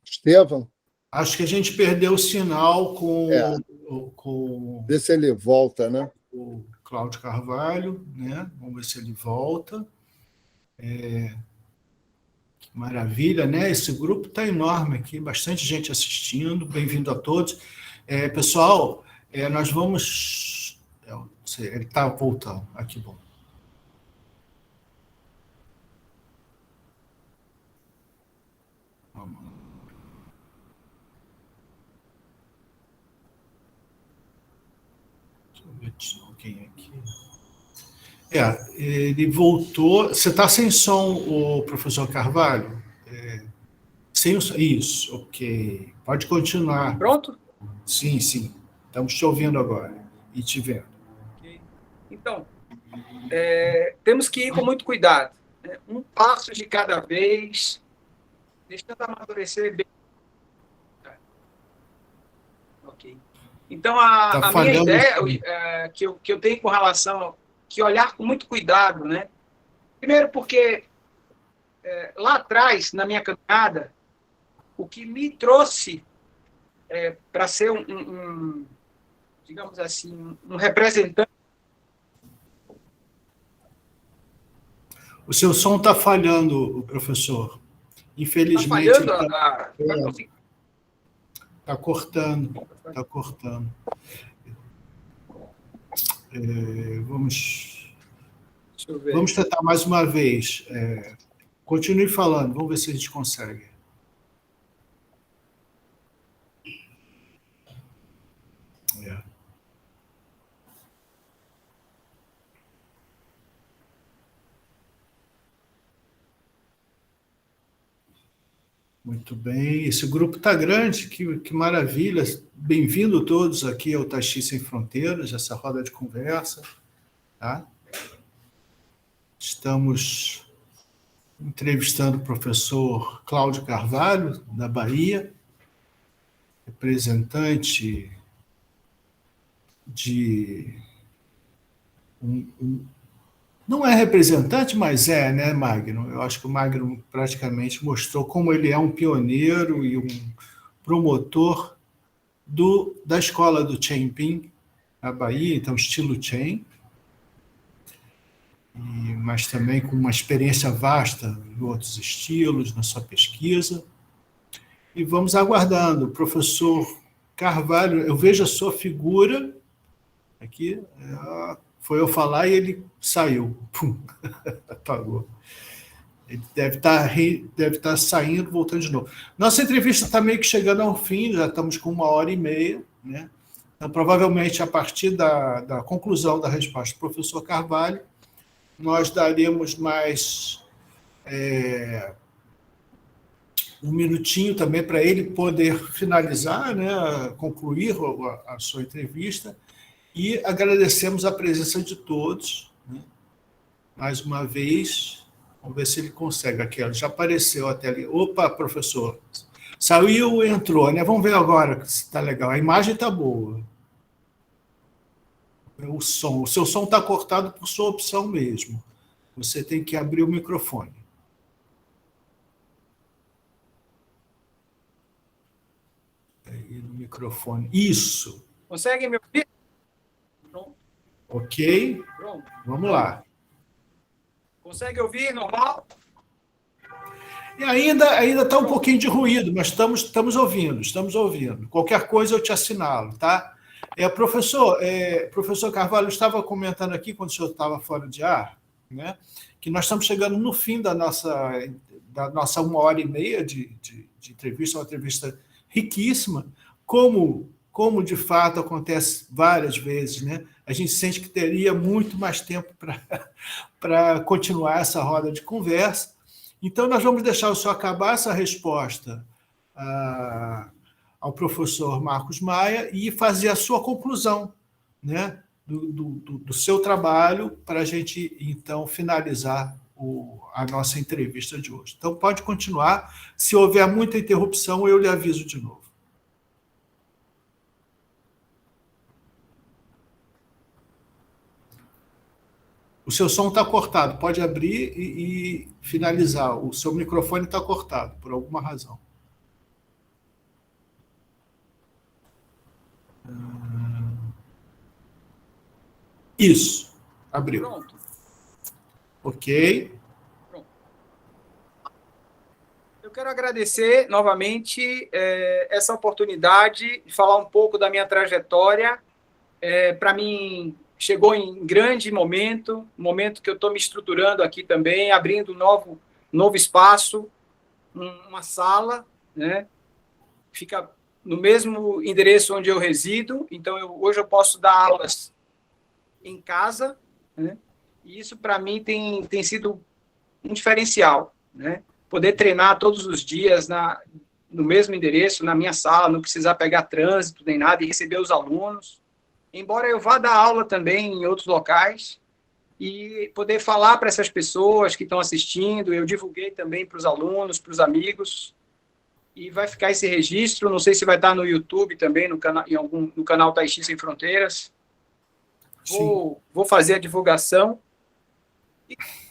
Estevão? Acho que a gente perdeu o sinal Vê se ele volta, né? O Cláudio Carvalho, né? Vamos ver se ele volta. Que maravilha, né? Esse grupo está enorme aqui, bastante gente assistindo. Bem-vindo a todos. Pessoal, nós vamos... Ele está voltando. Aqui, bom. Vamos lá. Deixa eu ver se alguém aqui... ele voltou. Você está sem som, o professor Carvalho? Sem o som. Isso, ok. Pode continuar. Pronto? Sim, sim. Estamos te ouvindo agora e te vendo. Okay. Então, temos que ir com muito cuidado. Né? Um passo de cada vez, deixando amadurecer bem. Ok. Então, a minha ideia que eu tenho com relação que olhar com muito cuidado, né? Primeiro porque lá atrás, na minha caminhada, o que me trouxe para ser digamos assim, um representante. O seu som está falhando, professor. Infelizmente. Está falhando? Está cortando. Está cortando. Vamos tentar mais uma vez. Continue falando, vamos ver se a gente consegue. Muito bem. Esse grupo está grande, que maravilha. Bem-vindo todos aqui ao Tai Chi Sem Fronteiras, essa roda de conversa. Tá? Estamos entrevistando o professor Cláudio Carvalho, da Bahia, representante de... Não é representante, mas é, né, Magno? Eu acho que o Magno praticamente mostrou como ele é um pioneiro e um promotor da escola do Chen Ping, na Bahia, então estilo Chen, mas também com uma experiência vasta em outros estilos, na sua pesquisa. E vamos aguardando. O professor Carvalho, eu vejo a sua figura aqui, foi eu falar e ele saiu. Pum, apagou. Ele deve estar saindo, voltando de novo. Nossa entrevista está meio que chegando ao fim, já estamos com 1h30, né? Então, provavelmente, a partir da conclusão da resposta do professor Carvalho, nós daremos mais um minutinho também para ele poder finalizar, né, concluir a sua entrevista, e agradecemos a presença de todos, né? Mais uma vez, vamos ver se ele consegue. Aqui, já apareceu até ali. Opa, professor, saiu e entrou, né? Vamos ver agora se está legal. A imagem está boa. O seu som está cortado por sua opção mesmo. Você tem que abrir o microfone. Aí no microfone. Isso. Consegue me ouvir? Pronto. Ok. Pronto. Vamos lá. Consegue ouvir normal? E ainda está um pouquinho de ruído, mas estamos ouvindo. Qualquer coisa eu te assinalo, tá? Professor Carvalho, eu estava comentando aqui, quando o senhor estava fora de ar, né, que nós estamos chegando no fim da nossa 1h30 de entrevista, uma entrevista riquíssima, como de fato acontece várias vezes, né? A gente sente que teria muito mais tempo para continuar essa roda de conversa. Então, nós vamos deixar o senhor acabar essa resposta ao professor Marcos Maia e fazer a sua conclusão, né, do seu trabalho, para a gente, então, finalizar a nossa entrevista de hoje. Então, pode continuar. Se houver muita interrupção, eu lhe aviso de novo. O seu som está cortado. Pode abrir e finalizar. O seu microfone está cortado, por alguma razão. Isso. Abriu. Pronto. Ok. Pronto. Eu quero agradecer novamente essa oportunidade de falar um pouco da minha trajetória. Para mim, chegou em grande momento que eu estou me estruturando aqui também, abrindo novo espaço, uma sala, né? Fica no mesmo endereço onde eu resido, então hoje eu posso dar aulas em casa, né? E isso para mim tem sido um diferencial, né? Poder treinar todos os dias no mesmo endereço, na minha sala, não precisar pegar trânsito nem nada e receber os alunos. Embora eu vá dar aula também em outros locais e poder falar para essas pessoas que estão assistindo, eu divulguei também para os alunos, para os amigos, e vai ficar esse registro, não sei se vai estar no YouTube também, no canal Tai Chi Sem Fronteiras. Vou fazer a divulgação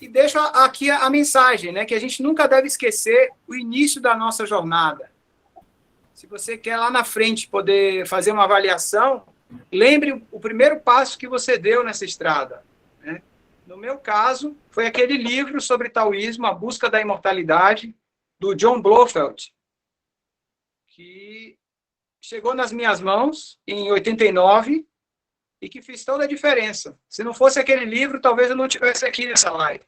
e deixo aqui a mensagem, né, que a gente nunca deve esquecer o início da nossa jornada. Se você quer lá na frente poder fazer uma avaliação, lembre o primeiro passo que você deu nessa estrada, né? No meu caso, foi aquele livro sobre taoísmo, A Busca da Imortalidade, do John Blofeld, que chegou nas minhas mãos em 89 e que fez toda a diferença. Se não fosse aquele livro, talvez eu não estivesse aqui nessa live.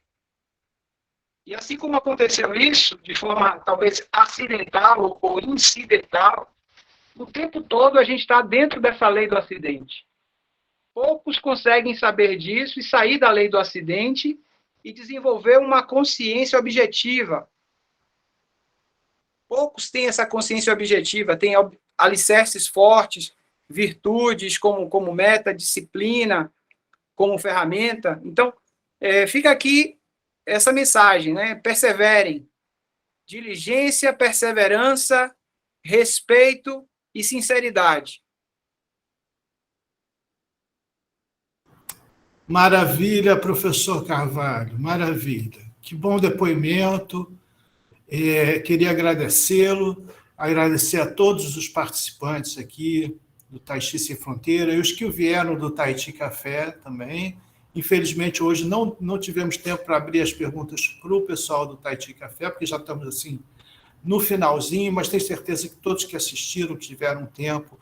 E assim como aconteceu isso, de forma talvez acidental ou incidental, o tempo todo a gente está dentro dessa lei do acidente. Poucos conseguem saber disso e sair da lei do acidente e desenvolver uma consciência objetiva poucos têm essa consciência objetiva, têm alicerces fortes, virtudes como meta, disciplina, como ferramenta. Então, fica aqui essa mensagem, né? Perseverem. Diligência, perseverança, respeito e sinceridade. Maravilha, professor Carvalho, maravilha. Que bom depoimento. Queria agradecê-lo, agradecer a todos os participantes aqui do Tahiti Sem Fronteira e os que vieram do Tahiti Café também. Infelizmente, hoje não tivemos tempo para abrir as perguntas para o pessoal do Tahiti Café, porque já estamos assim no finalzinho, mas tenho certeza que todos que assistiram, que tiveram tempo,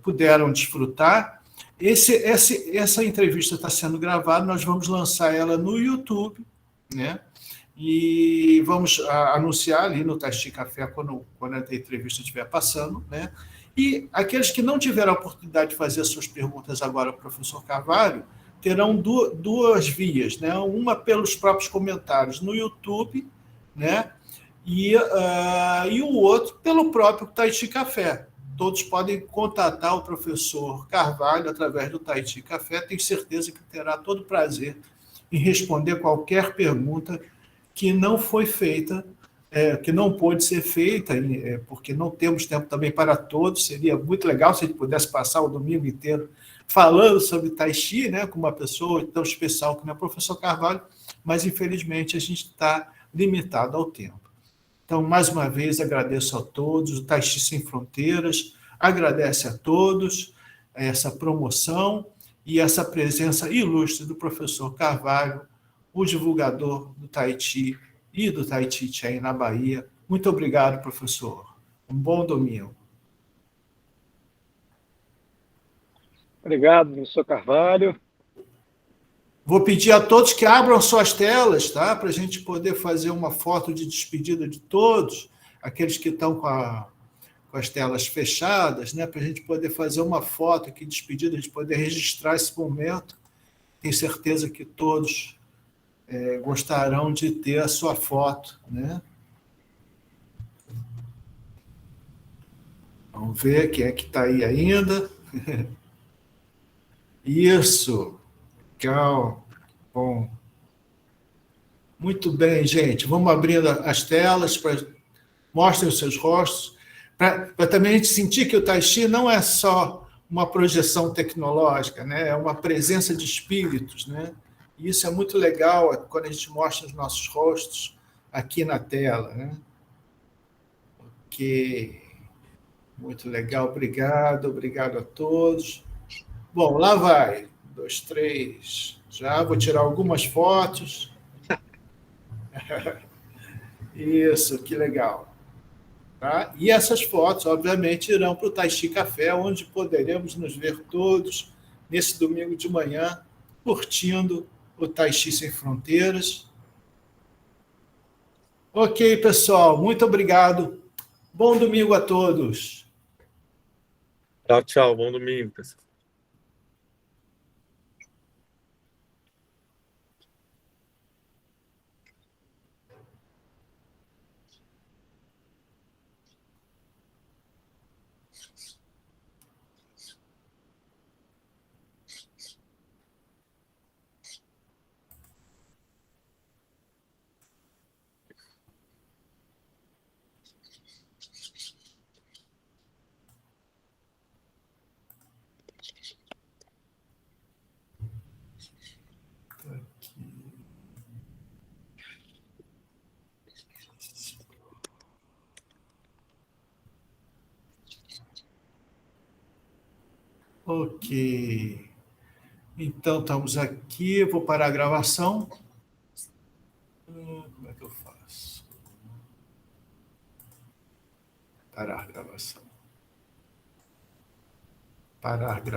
puderam desfrutar. Essa entrevista está sendo gravada, nós vamos lançar ela no YouTube, né? E vamos anunciar ali no Tahiti Café quando a entrevista estiver passando, né? E aqueles que não tiveram a oportunidade de fazer as suas perguntas agora ao professor Carvalho terão duas vias, né? Uma pelos próprios comentários no YouTube, né? E o outro pelo próprio Tahiti Café. Todos podem contatar o professor Carvalho através do Tahiti Café. Tenho certeza que terá todo o prazer em responder qualquer pergunta que não foi feita, que não pôde ser feita, porque não temos tempo também para todos. Seria muito legal se a gente pudesse passar o domingo inteiro falando sobre Tahiti, né, com uma pessoa tão especial como é o professor Carvalho, mas, infelizmente, a gente está limitado ao tempo. Então, mais uma vez, agradeço a todos, o Tahiti Sem Fronteiras agradece a todos essa promoção e essa presença ilustre do professor Carvalho, o divulgador do Tahiti e do Tahiti Chain na Bahia. Muito obrigado, professor. Um bom domingo. Obrigado, professor Carvalho. Vou pedir a todos que abram suas telas, tá? Para a gente poder fazer uma foto de despedida de todos, aqueles que estão com as telas fechadas, né? Para a gente poder fazer uma foto aqui de despedida, a gente poder registrar esse momento. Tenho certeza que todos gostarão de ter a sua foto, né? Vamos ver quem é que está aí ainda. Isso. Legal. Bom. Muito bem, gente. Vamos abrindo as telas para mostrem os seus rostos, para também a gente sentir que o Tahiti não é só uma projeção tecnológica, né? É uma presença de espíritos, né? E isso é muito legal quando a gente mostra os nossos rostos aqui na tela, né? Ok. Muito legal. Obrigado a todos. Bom, lá vai. 2, 3. Já vou tirar algumas fotos. Isso, que legal. Tá? E essas fotos, obviamente, irão para o Tahiti Café, onde poderemos nos ver todos nesse domingo de manhã, curtindo o Tahiti Sem Fronteiras. Ok, pessoal, muito obrigado. Bom domingo a todos. Tchau, tchau. Bom domingo, pessoal. Ok. Então, estamos aqui. Vou parar a gravação. Como é que eu faço? Parar a gravação. Parar a gravação.